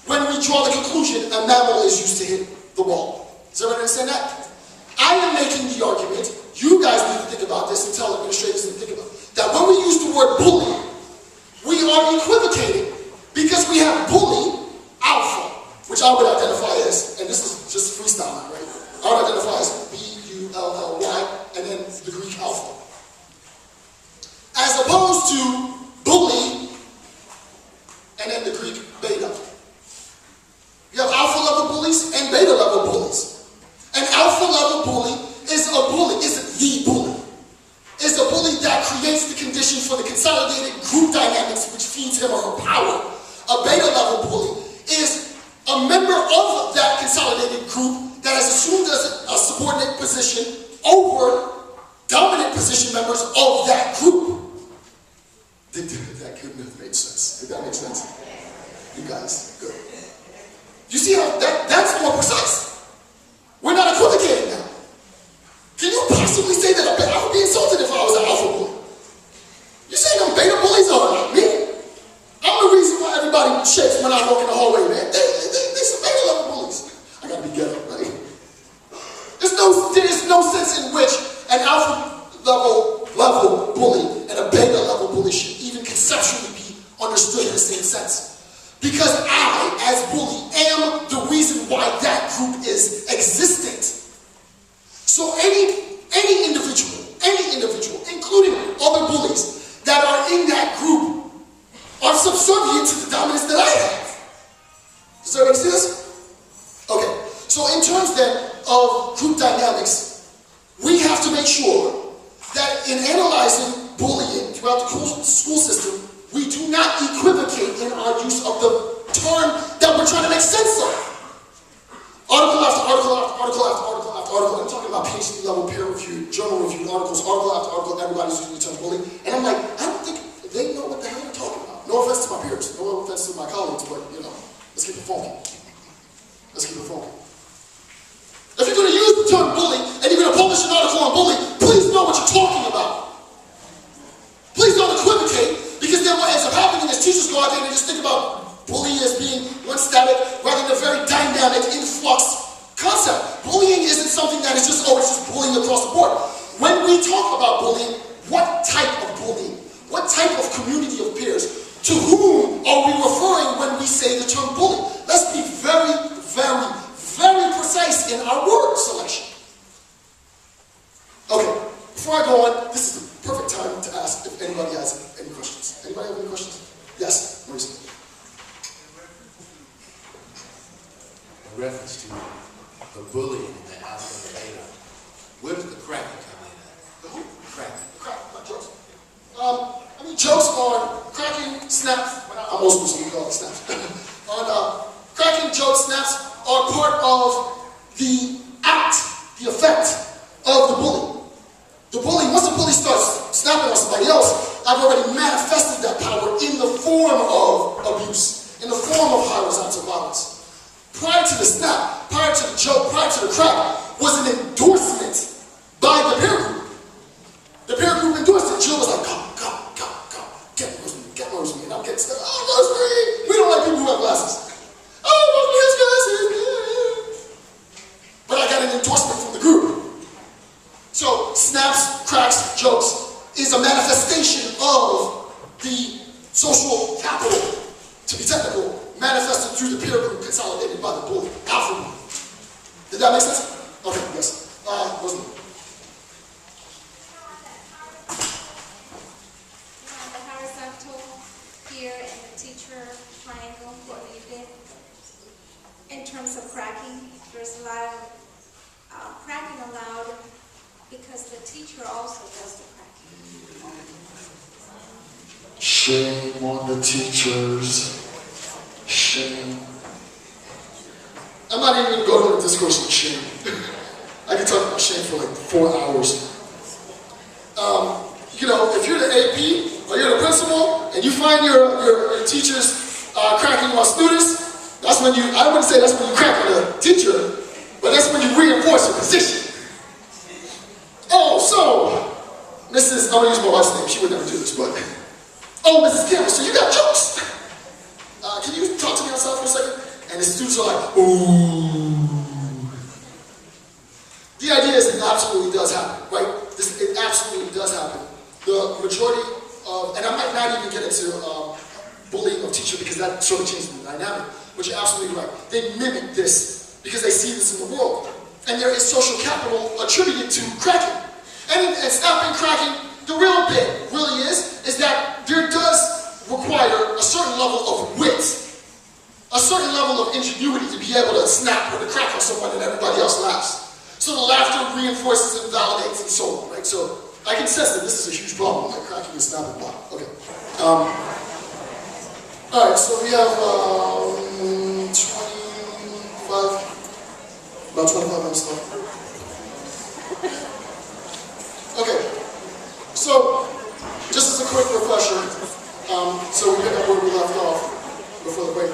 when we draw the conclusion a mammal is used to hit the ball. Does everyone understand that? I am making the argument, you guys need to think about this and tell administrators to think about it, that when we use the word bully, we are equivocating because we have bully alpha, which I would identify as, and this is just freestyle, right? I would identify as B-U-L-L-Y, and then the Greek alpha. As opposed to bully, and then the Greek beta. You have alpha level bullies and beta level bullies. An alpha level bully is the bully, is a bully that creates the condition for the consolidated group dynamics which feeds him or her power. A beta level bully is a member of that consolidated group that has assumed a subordinate position over dominant position members of that group. That couldn't have made sense. Did that make sense? You guys, good. You see how that's more precise. We're not equivocating now. Can you possibly say that I would be insulted if I was an alpha bully? You saying them beta bullies are like me? I'm the reason why everybody shakes when I walk in the hallway, man. They some beta level bullies. I gotta be ghetto, right? There is no sense in which an alpha level bully and a beta level bully should even conceptually be understood in the same sense. Because I, as bully, am the reason why that group is existent. So any individual, including other bullies that are in that group, are subservient to the dominance that I have. Does that make sense? Okay, so in terms then of group dynamics, we have to make sure that in analyzing bullying throughout the school system, we do not equivocate in our use of the term that we're trying to make sense of. Article after article after article after article after article. I'm talking about PhD level peer-reviewed, journal-reviewed articles, article after article, everybody's using the term bullying. And I'm like, I don't think they know what the hell they're talking about. No offense to my peers, no offense to my colleagues, but let's keep it funky. Let's keep it funky. If you're going to use the term bully and you're going to publish an article on bullying, please know what you're talking about. Please don't equivocate, because then what ends up happening is teachers go out there and they just think about bullying as being one static rather than a very dynamic influx concept. Bullying isn't something that is just, it's just bullying across the board. When we talk about bullying, what type of bullying? What type of community of peers? To whom are we referring when we say the term bullying? Let's be very, very, very precise in our word selection. Okay, before I go on, this is the perfect time to ask if anybody has any questions. Anybody have any questions? Yes, Maurice. In reference to the bullying and the alpha and the beta, where does the cracking come in at? The who? Cracking. Crack, not jokes. Jokes on cracking, snaps. I'm old school, so we call it snaps. Cracking, jokes, snaps are part of the act, the effect of the bully. The bully, once the bully starts snapping on somebody else, I've already manifested that power in the form of abuse, in the form of horizontal violence. Prior to the snap, prior to the joke, prior to the crack, was an endorsement by the peer group. The peer group endorsed it. Jill was like, come, get Rosemary. And I'm getting stuck. Oh, Rosemary! We don't like people who have glasses. Oh, Rosemary has glasses. But I got an endorsement from the group. So, snaps, cracks, jokes is a manifestation of the social capital, to be technical, manifested through the peer group consolidated by the bully, alpha bully. Did that make sense? Okay, yes. Rosemary. terms of cracking, there's a lot of cracking allowed because the teacher also does the cracking. Shame on the teachers. Shame. I'm not even going to go to a discourse on shame. I can talk about shame for like 4 hours. If you're the AP or you're the principal and you find your teachers cracking on students, that's when I wouldn't say that's when you crack on a teacher, but that's when you reinforce your position. Oh, so, I'm going to use my wife's name, she would never do this, but, oh, Mrs. Cameron, so you got jokes? Can you talk to me outside for a second? And the students are like, ooh. The idea is it absolutely does happen, right? It absolutely does happen. The majority of, and I might not even get into bullying of teacher because that sort of changes the dynamic, but you're absolutely right. They mimic this because they see this in the world. And there is social capital attributed to cracking. And it's not been cracking. The real bit really is that there does require a certain level of wit, a certain level of ingenuity to be able to snap or to crack on someone and everybody else laughs. So the laughter reinforces and validates and so on, right? So I can sense that this is a huge problem, like cracking is not a problem. Okay. All right, so we have about 25 minutes left. Okay, so just as a quick refresher, so we pick up where we left off before the break.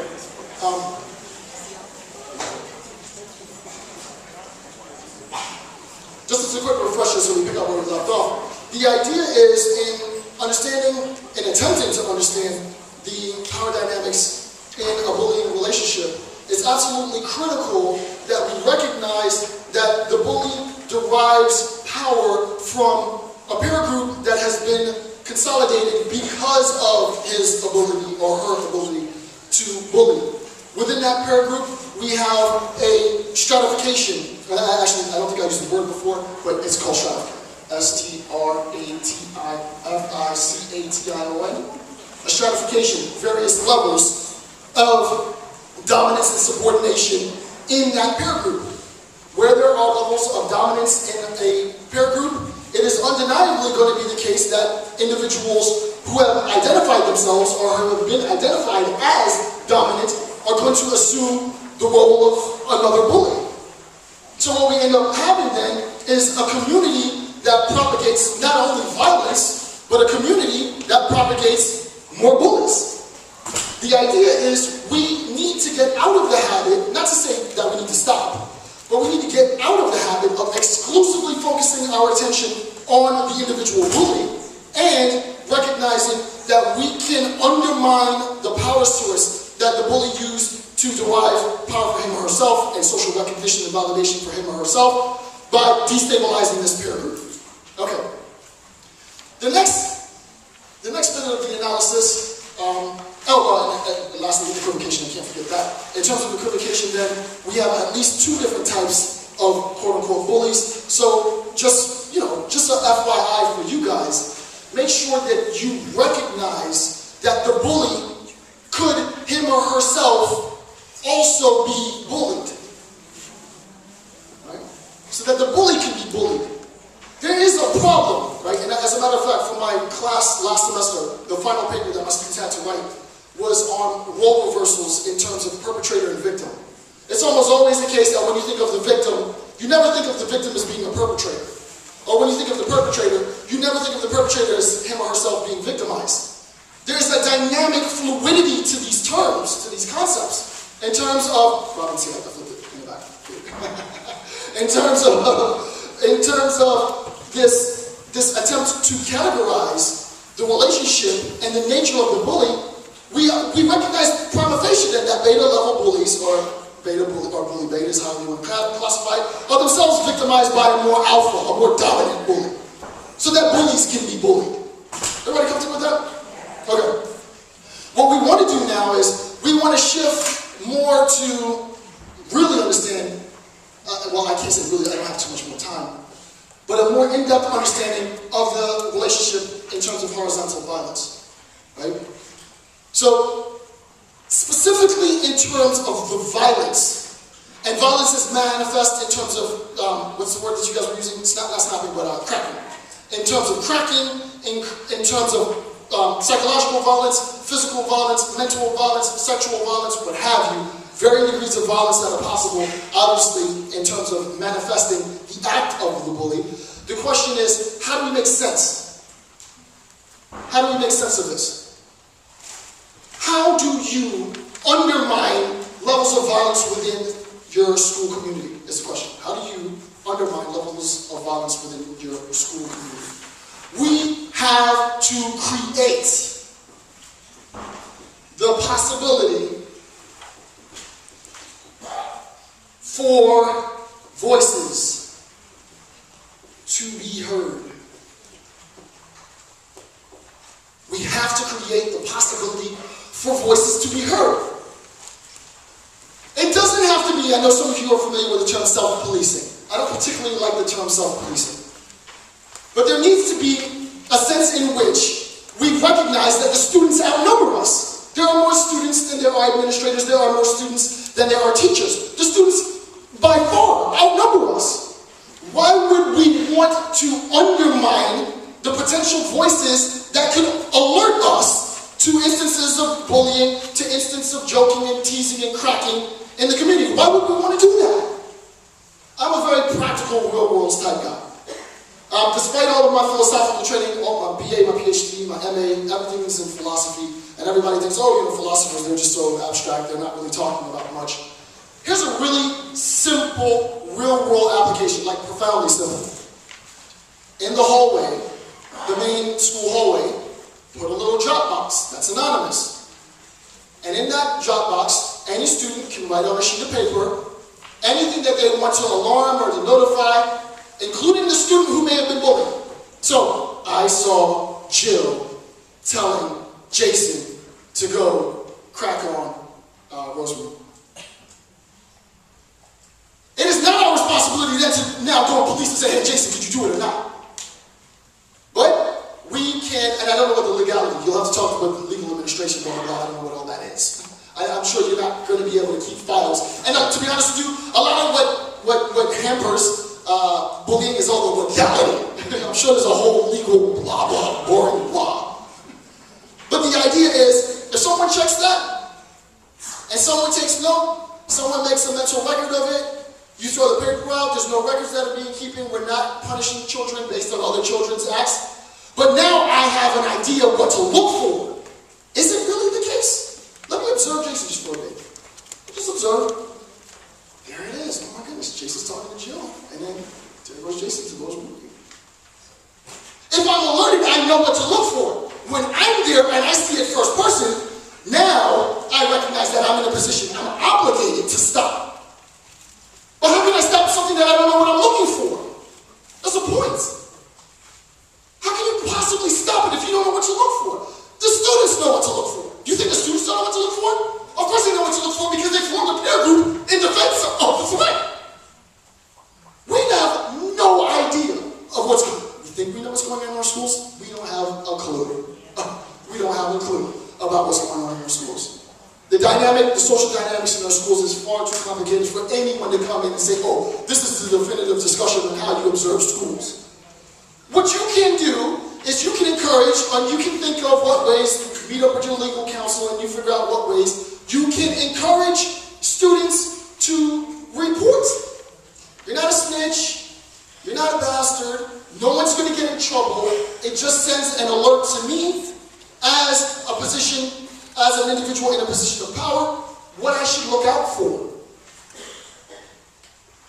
Just as a quick refresher, so we pick up where we left off. The idea is in understanding and attempting to understand the power dynamics in a bullying relationship, it's absolutely critical that we recognize that the bully derives power from a peer group that has been consolidated because of his ability or her ability to bully. Within that peer group, we have a stratification. Actually, I don't think I used the word before, but it's called stratification. S-T-R-A-T-I-F-I-C-A-T-I-O-N. A stratification, various levels of dominance and subordination in that peer group. Where there are levels of dominance in a peer group, it is undeniably going to be the case that individuals who have identified themselves or who have been identified as dominant are going to assume the role of another bully. So what we end up having then is a community that propagates not only violence, but a community that propagates more bullies. The idea is we need to get out of the habit, not to say that we need to stop, but we need to get out of the habit of exclusively focusing our attention on the individual bully and recognizing that we can undermine the power source that the bully used to derive power for him or herself and social recognition and validation for him or herself by destabilizing this peer group. Okay. The next bit of the analysis, and lastly, equivocation, I can't forget that. In terms of equivocation, then, we have at least 2 different types of quote-unquote bullies. So just a FYI for you guys, make sure that you recognize that the bully could, him or herself, also be bullied. Right? So that the bully can be bullied. There is a problem, right? And as a matter of fact, for my class last semester, the final paper that my students had to write was on role reversals in terms of perpetrator and victim. It's almost always the case that when you think of the victim, you never think of the victim as being a perpetrator. Or when you think of the perpetrator, you never think of the perpetrator as him or herself being victimized. There's a dynamic fluidity to these terms, to these concepts. In terms of, well, I didn't see that, I flipped it in the back. in terms of this attempt to categorize the relationship and the nature of the bully, we recognize prima facie that beta level bullies, or bully betas, however you want to classify it, are themselves victimized by a more alpha, a more dominant bully. So that bullies can be bullied. Everybody comfortable with that? Okay. What we want to do now is we want to shift more to really understand, well, I can't say really, I don't have too much more time, but a more in-depth understanding of the relationship in terms of horizontal violence, right? So, specifically in terms of the violence And violence is manifest in terms of, what's the word that you guys were using? It's not snapping, but cracking. In terms of cracking, in terms of psychological violence, physical violence, mental violence, sexual violence, what have you. Varying degrees of violence that are possible, obviously, in terms of manifesting the act of the bully. The question is, how do we make sense? How do we make sense of this? How do you undermine levels of violence within your school community, is the question. How do you undermine levels of violence within your school community? We have to create the possibility for voices to be heard. We have to create the possibility for voices to be heard. It doesn't have to be, I know some of you are familiar with the term self-policing. I don't particularly like the term self-policing. But there needs to be a sense in which we recognize that the students outnumber us. There are more students than there are administrators. There are more students than there are teachers. The students, by far, outnumber us. Why would we want to undermine the potential voices that could alert us to instances of bullying, to instances of joking and teasing and cracking in the community? Why would we want to do that? I'm a very practical, real-world type guy. Despite all of my philosophical training, all my BA, my PhD, my MA, everything is in philosophy, and everybody thinks, oh, philosophers, they're just so abstract, they're not really talking about much. Here's a really simple, real-world application, like profoundly simple. In the hallway, the main school hallway, put a little drop box that's anonymous. And in that drop box, any student can write on a sheet of paper anything that they want to alarm or to notify, including the student who may have been bullied. So, I saw Jill telling Jason to go crack on Rosemary. It is not our responsibility then to now go to police and say, hey, Jason, did you do it or not? But we can, and I don't know what the legality, you'll have to talk with the legal administration, blah, blah, blah, I don't know what all that is. I'm sure you're not going to be able to keep files. And to be honest with you, a lot of what hampers bullying is all the legality. I'm sure there's a whole legal blah, blah, boring blah. But the idea is, if someone checks that, and someone takes note, someone makes a mental record of it, you throw the paper out, there's no records that are being keeping, we're not punishing children based on other children's acts. But now I have an idea of what to look for. Is it really the case? Let me observe Jason just for a bit. Just observe. There it is. Oh my goodness, Jason's talking to Jill. And then there goes Jason to goes moving. If I'm alerted, I know what to look for. When I'm there and I see it first person, now I recognize that I'm in a position, I'm obligated to stop. But how can I stop something that I don't know what I'm looking for? That's the point. How can you possibly stop it if you don't know what to look for? The students know what to look for. Do you think the students don't know what to look for? Of course they know what to look for because they formed a peer group in defense of the threat. We have no idea of what's going on. You think we know what's going on in our schools? We don't have a clue. We don't have a clue about what's going on in our schools. The social dynamics in our schools is far too complicated for anyone to come in and say, oh, this is the definitive discussion on how you observe schools. What you can do is you can encourage, or you can think of what ways, meet up with your legal counsel and you figure out what ways you can encourage students to report. You're not a snitch, you're not a bastard, no one's going to get in trouble. It just sends an alert to me as a position, as an individual in a position of power, what I should look out for.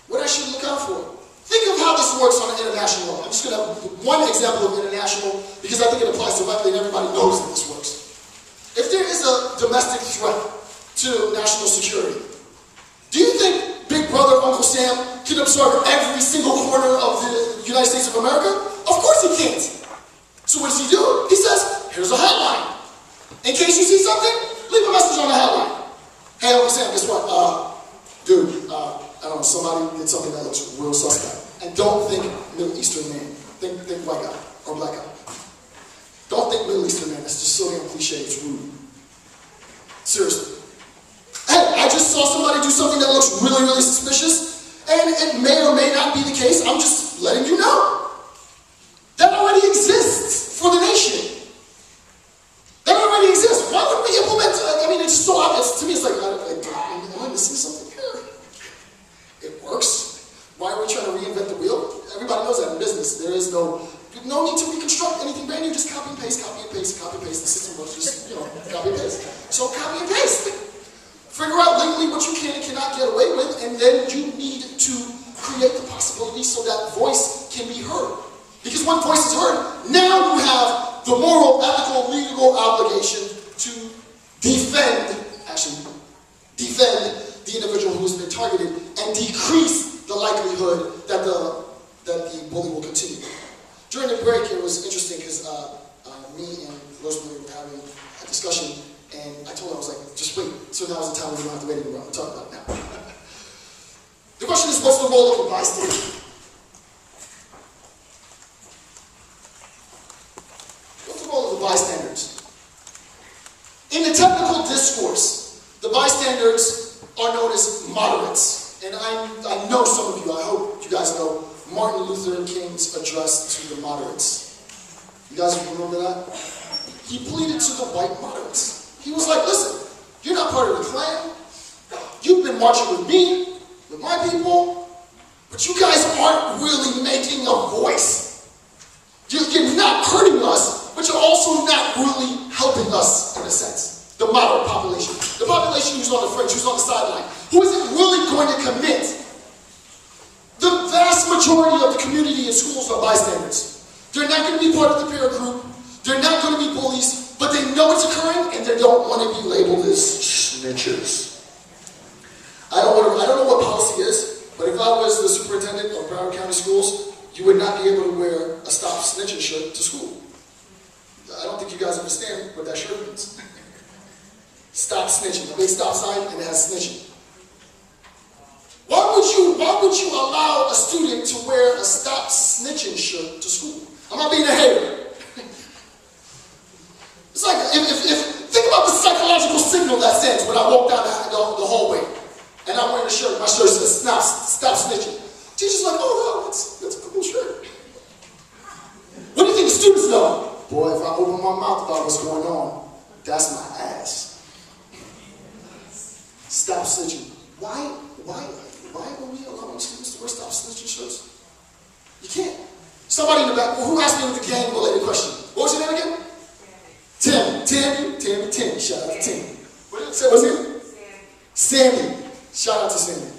What I should look out for. Think of how this works on international law. I'm just going to have one example of international because I think it applies directly and everybody knows that this works. If there is a domestic threat to national security, do you think Big Brother Uncle Sam can observe every single corner of the United States of America? Of course he can't. So what does he do? He says, here's a hotline. In case you see something, leave a message on the hotline. Hey Uncle Sam, guess what? Dude, I don't know, somebody did something that looks real suspect. And don't think Middle Eastern man. Think white guy or black guy. Don't think Middle Eastern man. That's just so damn cliche, it's rude. Seriously. Hey, I just just saw somebody do something that looks really, really suspicious, and it may or may not be the case. I'm just letting you know. That already exists for the nation. That already exists. Why would we implement, it's so obvious. To me, it's like, am I missing something here? It works. Why are we trying to reinvent the wheel? Everybody knows that in business. There is no need to reconstruct anything brand new. Just copy and paste, copy and paste, copy and paste. The system works, just, copy and paste. So copy and paste. Figure out legally what you can and cannot get away with, and then you need to create the possibility so that voice can be heard. Because when voice is heard, now you have the moral, ethical, legal obligation to defend the individual who has been targeted and decrease the likelihood that the bully will continue. During the break, it was interesting because me and Rosemary were having a discussion, and I told her, I was like, just wait. So now is the time we don't have to wait anymore. I'm going to talk about it now. The question is, what's the role of a bystander? What's the role of the bystanders? In the technical discourse, the bystanders are known as moderates. And I know some of you, I hope you guys know Martin Luther King's address to the moderates. You guys remember that? He pleaded to the white moderates. He was like, listen, you're not part of the Klan. You've been marching with me, with my people, but you guys aren't really making a voice. You're not hurting us, but you're also not really helping us, in a sense. The moderate population. The population who's on the fringe, who's on the sideline, who isn't really going to commit. The vast majority of the community in schools are bystanders. They're not going to be part of the peer group. They're not going to be bullies, but they know it's occurring and they don't want to be labeled as snitchers. I don't know what policy is, but if I was the superintendent of Broward County Schools, you would not be able to wear a Stop Snitching shirt to school. I don't think you guys understand what that shirt means. Stop snitching. A big stop sign and it has snitching. Why would you allow a student to wear a Stop Snitching shirt to school? I'm not being a hater. It's like, think about the psychological signal that sends when I walk down the hallway and I'm wearing a shirt, my shirt says stop snitching. Teacher's like, oh, wow, that's a cool shirt. What do you think the students know? Boy, if I open my mouth about what's going on, that's my ass. Stop snitching. Why are we allowing students to wear Stop Snitching shirts? You can't. Somebody in the back, who asked me the gang-related question? What was your name again? Tim. Shout out to Tim. What did it say? What's his name? Sandy. Shout out to Sandy.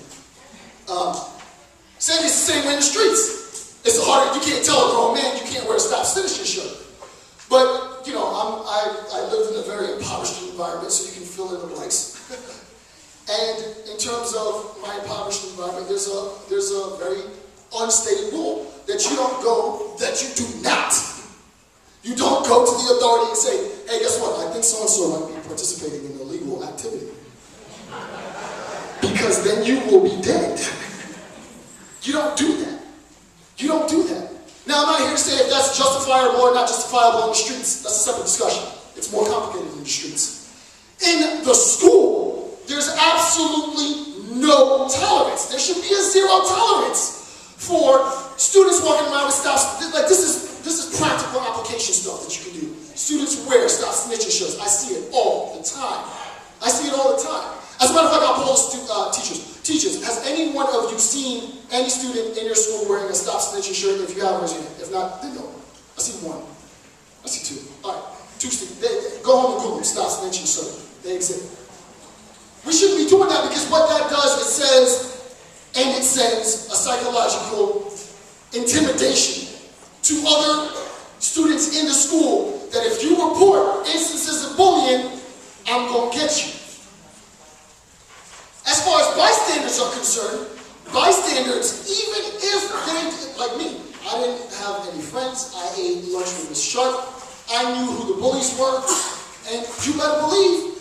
Sandy's the same way in the streets. It's harder. You can't tell a grown man you can't wear a Stop Snitching shirt. But I lived in a very impoverished environment, so you can fill in the blanks. And in terms of my impoverished environment, there's a very unstated rule that you do not. You don't go to the authority and say, hey, guess what? I think so-and-so might be participating in illegal activity. Because then you will be dead. You don't do that. You don't do that. Now, I'm not here to say if that's justifiable or not justifiable in the streets. That's a separate discussion. It's more complicated in the streets. In the school, there's absolutely no tolerance. There should be a zero tolerance for students walking around with stops. Like this is practical application stuff that you can do. Students wear Stop Snitching shirts. I see it all the time. As a matter of fact, I'll poll teachers. Teachers, has any one of you seen any student in your school wearing a Stop Snitching shirt? If you have, raise your hand. If not, then no. I see one. I see two. All right. Two students. Go home and Google Stop Snitching shirt. They exist. We shouldn't be doing that because what that does, it sends a psychological intimidation to other students in the school that if you report instances of bullying, I'm going to get you. As far as bystanders are concerned, bystanders, even if they, like me, I didn't have any friends, I ate lunch with Miss Sharp, I knew who the bullies were, and you better believe,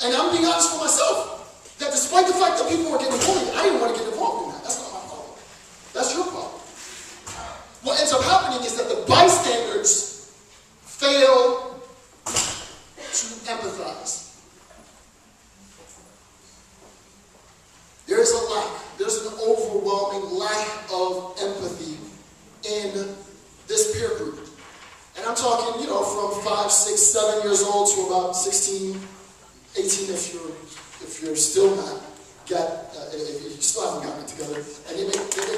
and I'm being honest with myself, that despite the fact that people were getting bullied, I didn't want to get involved in that. That's not my problem. That's your problem. What ends up happening is that the bystanders fail to empathize. of empathy in this peer group. And I'm talking, from 5, 6, 7 years old to about 16, 18 if you're still not if you still haven't gotten it together. And they make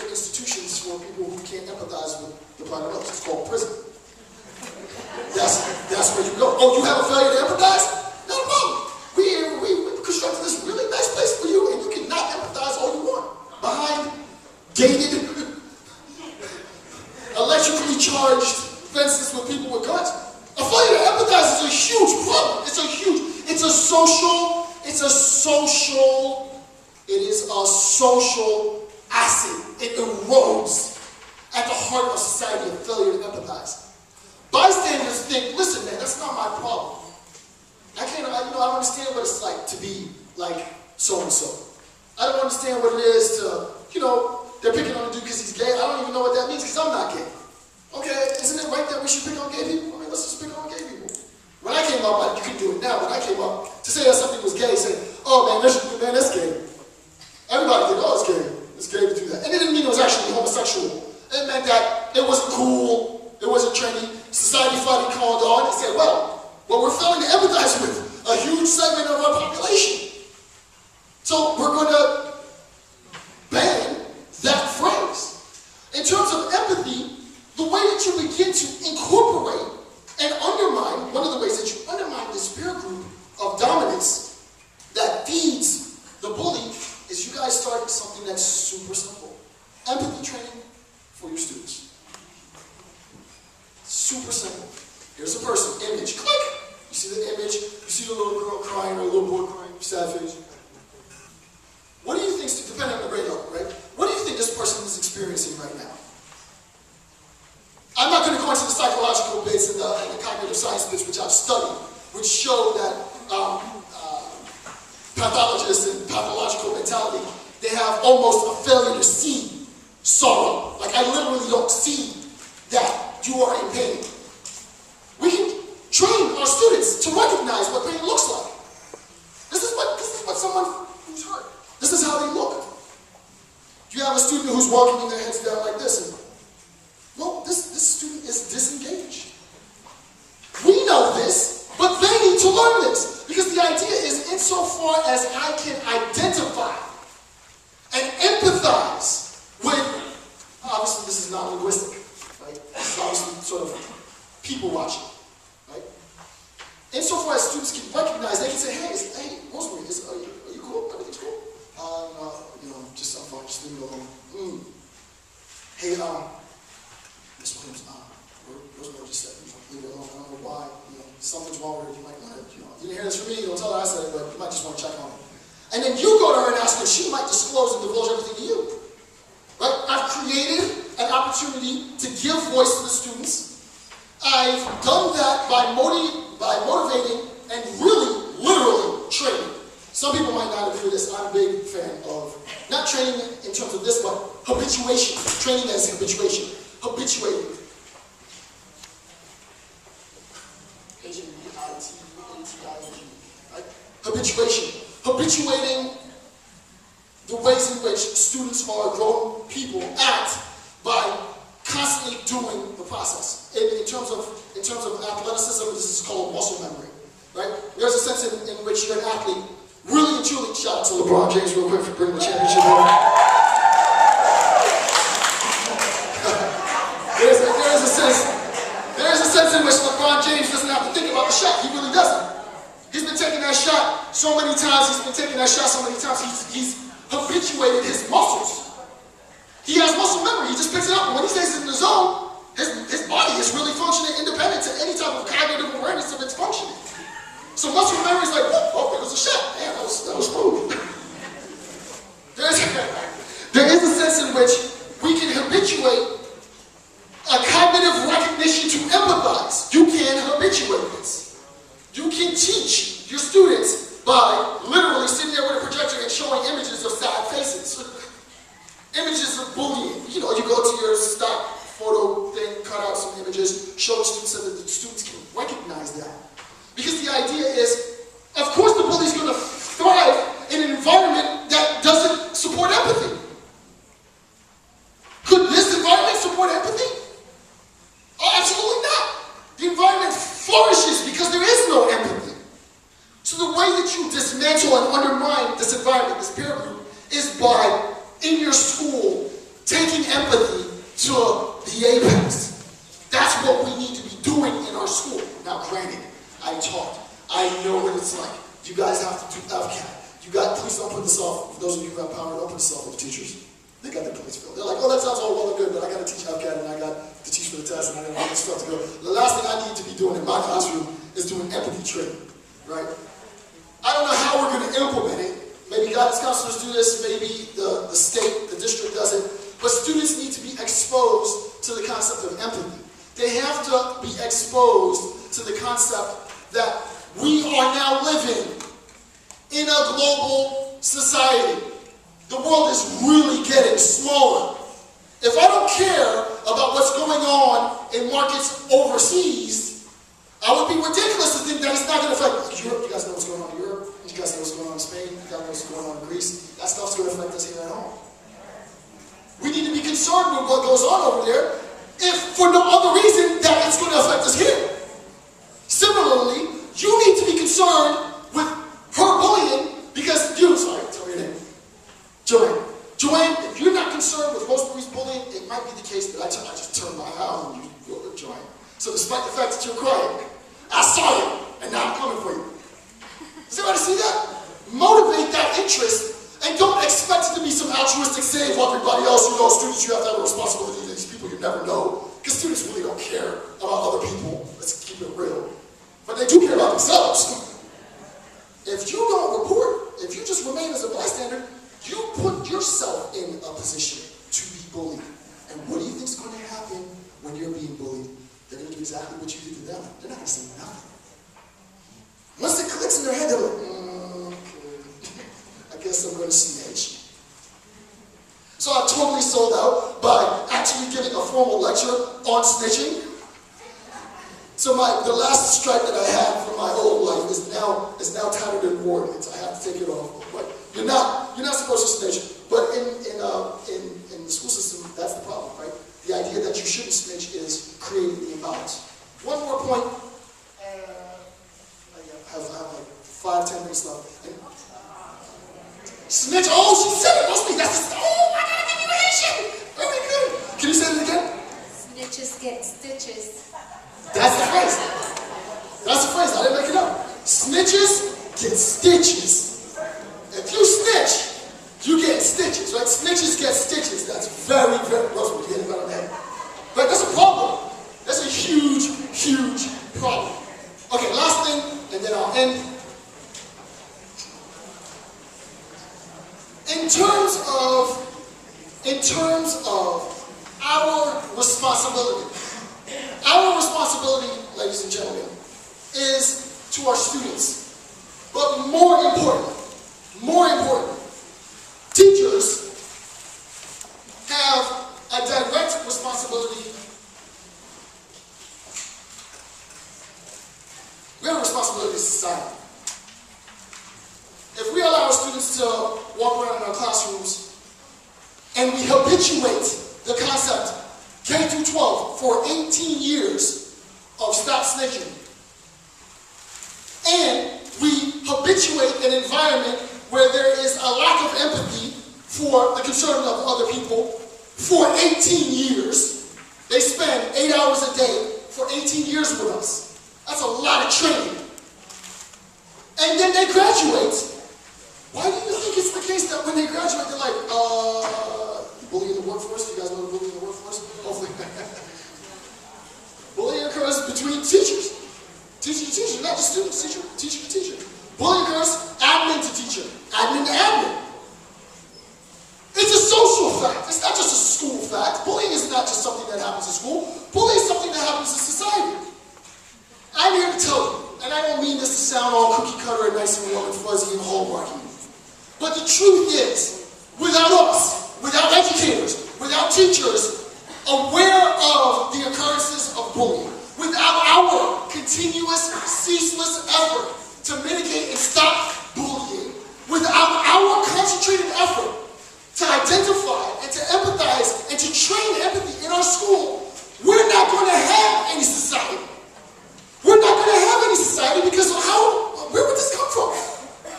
institutions for people who can't empathize with the planet Earth. It's called prison. That's where you go. Oh, you have a failure to empathize? No problem. We constructed this really nice place for you, and you cannot empathize all you want. Behind gated, electrically charged fences with people with guns. A failure to empathize is a huge problem. It is a social acid. It erodes at the heart of society, a failure to empathize. Bystanders think, listen man, that's not my problem. I don't understand what it's like to be like so-and-so. I don't understand what it is to, they're picking on a dude because he's gay. I don't even know what that means because I'm not gay. Okay, isn't it right that we should pick on gay people? I mean, let's just pick on gay people. When I came up, you can do it now. When I came up, to say that something was gay, say, oh man, that's gay. Everybody did, oh, it's gay. It's gay to do that. And it didn't mean it was actually homosexual. It meant that it wasn't cool, it wasn't trendy. Society finally called on and said, well, we're failing to empathize with a huge segment of our population. So we're going to ban that phrase. In terms of empathy, the way that you begin to incorporate and undermine, one of the ways that you undermine this peer group of dominance that feeds the bully is you guys start something that's super simple. Empathy training for your students. Super simple. Here's a person, image, click. You see the image, you see the little girl crying or a little boy crying, sad face. What do you think, depending on the grade level, right? What do you think this person is experiencing right now? I'm not going to go into the psychological bits and the cognitive science bits, which I've studied, which show that pathologists and pathological mentality, they have almost a failure to see sorrow. Like I literally don't see that you are in pain. We can train our students to recognize what pain looks like. This is what someone who's hurt. This is how they look. You have a student who's walking with their heads down like this, and well, this student is disengaged. We know this, but they need to learn this. Because the idea is, insofar as I can identify and empathize with, obviously this is not linguistic, right? This is obviously sort of people watching, right? Insofar as students can recognize, they can say, hey, Rosemary, are you cool? Everything's cool? Just I'm fine, just leave me alone. Hey, Miss Williams, Rosemary just said, leave it alone. I don't know why. Something's wrong with her. You might want to, you didn't hear this from me. Don't tell her I said it, but you might just want to check on her. And then you go to her and ask her. She might disclose and divulge everything to you. Right? I've created an opportunity to give voice to the students. I've done that by motivating and really, literally training. Some people might not agree with this. I'm a big fan of not training in terms of this, but habituation. Training as habituation. Habituating. Right? Habituation. Habituating the ways in which students or grown people act by constantly doing the process. In terms of athleticism, this is called muscle memory. Right? There's a sense in which you're an athlete, really and truly. Shout out to LeBron James real quick for bringing the championship home. There's a sense in which LeBron James doesn't have to think about the shot. He really doesn't. He's been taking that shot so many times. He's habituated his muscles. He has muscle memory. He just picks it up. And when he stays in the zone, his body is really functioning independent to any type of cognitive awareness of its functioning. So muscle memory is like, oh, there was a shot. Man, that was smooth. There is a sense in which we can habituate a cognitive recognition to empathize. You can habituate this. You can teach your students by literally sitting there with a projector and showing images of sad faces. Images of bullying. You go to your stock photo thing, cut out some images, show the students so that the students can recognize that. Because the idea is, of course the bully is going to thrive in an environment that doesn't support empathy. Could this empathy to the apex. That's what we need to be doing in our school. Now, granted, I taught. I know what it's like. You guys have to do FCAT. Please don't put this off. For those of you who have power, don't put this off with teachers. They got their plates filled. They're like, oh, that sounds all well and good, but I got to teach FCAT and I got to teach for the test and I got all this stuff to go. The last thing I need to be doing in my classroom is doing empathy training, right? I don't know how we're going to implement it. Maybe guidance counselors do this, maybe the state, the district does it, but students need to be exposed to the concept of empathy. They have to be exposed to the concept that we are now living in a global society. The world is really getting smaller. If I don't care about what's going on in markets overseas, I would be ridiculous to think that it's not going to affect Europe. You guys know what's going on in Europe. You guys know what's going on in Spain. You guys know what's going on in Greece. That stuff's going to affect us here at home. We need to be concerned with what goes on over there, if for no other reason that it's going to affect us here. Similarly, you need to be concerned with her bullying because tell me your name. Joanne, if you're not concerned with Rosemary's bullying, it might be the case that I just turned my eye on you, Joanne. So despite the fact that you're crying, I saw you, and now I'm coming for you. Does everybody see that? Motivate that interest, and don't expect it to be some altruistic save for everybody else. You know, students, you have to have a responsibility to these people you never know, because students really don't care about other people. Let's keep it real. But they do care about themselves. If you don't report, if you just remain as a bystander, you put yourself in a position to be bullied. And what do you think is going to happen when you're being bullied? They're going to do exactly what you did to them. They're not going to say nothing. Once it clicks in their head, they're like, okay, I guess I'm going to snitch. So I totally sold out by actually giving a formal lecture on snitching. So the last stripe that I had from my old life is now tattered and worn. I have to take it off. But you're not supposed to snitch. But in the school system, that's the problem, right? The idea that you shouldn't snitch is creating the imbalance. One more point. I have like 5-10 minutes left. And snitch. Oh, she said it. Mostly. That's just. Oh, I got a continuation. Very good. Can you say it again? Snitches get stitches. That's the phrase. That's the phrase. I didn't make it up. Snitches get stitches. If you snitch, you get stitches, right? Snitches get stitches. That's very, very close to getting better than that. But that's a problem. That's a huge, huge problem. Okay, last thing, and then I'll end. In terms of our responsibility, ladies and gentlemen, is to our students. But more important, teachers have a direct responsibility. We have a responsibility to society. If we allow our students to walk around in our classrooms and we habituate the concept K through 12 for 18 years of stop snitching, and we habituate an environment where there is a lack of empathy for the concern of other people for 18 years, they spend 8 hours a day for 18 years with us. That's a lot of training. And then they graduate. Why do you think it's the case that when they graduate, they're like, bullying in the workforce? You guys know bullying in the workforce? Hopefully. Bullying occurs between teachers. Teacher to teacher, not just students, teacher to teacher. Bullying occurs admin to teacher, admin to admin. It's a social fact. It's not just a school fact. Bullying is not just something that happens in school. Bullying is something that happens in society. I'm here to tell you, and I don't mean this to sound all cookie cutter and nice and warm and fuzzy and hallmarky, but the truth is, without us, without educators, without teachers aware of the occurrences of bullying, without our continuous, ceaseless effort to mitigate and stop bullying, without our concentrated effort to identify and to empathize and to train empathy in our school, we're not going to have any society. We're not going to have any society because where would this come from?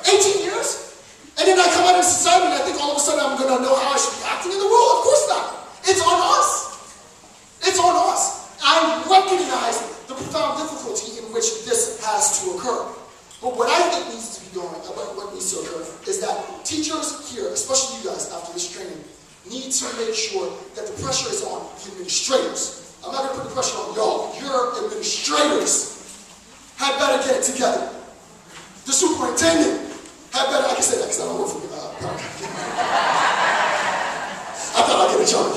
18 years? And then I come out of society and I think all of a sudden I'm going to know how I should be acting in the world? Of course not. It's pressure is on the administrators. I'm not going to put the pressure on y'all. Your administrators had better get it together. The superintendent had better, I can say that because I don't work for I thought I'd get in trouble.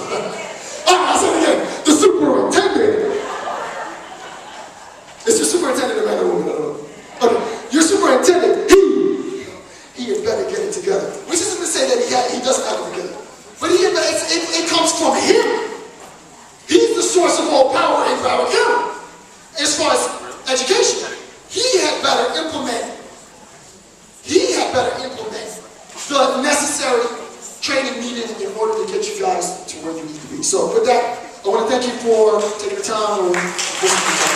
I'll say it again. The superintendent. Is your superintendent a man or woman? I don't know. Okay. Your superintendent, he had better get it together. Which isn't to say that he doesn't have it together. But it comes from him. He's the source of all power in Broward County. As far as education, he had better implement the necessary training needed in order to get you guys to where you need to be. So with that, I want to thank you for taking the time and listening to me.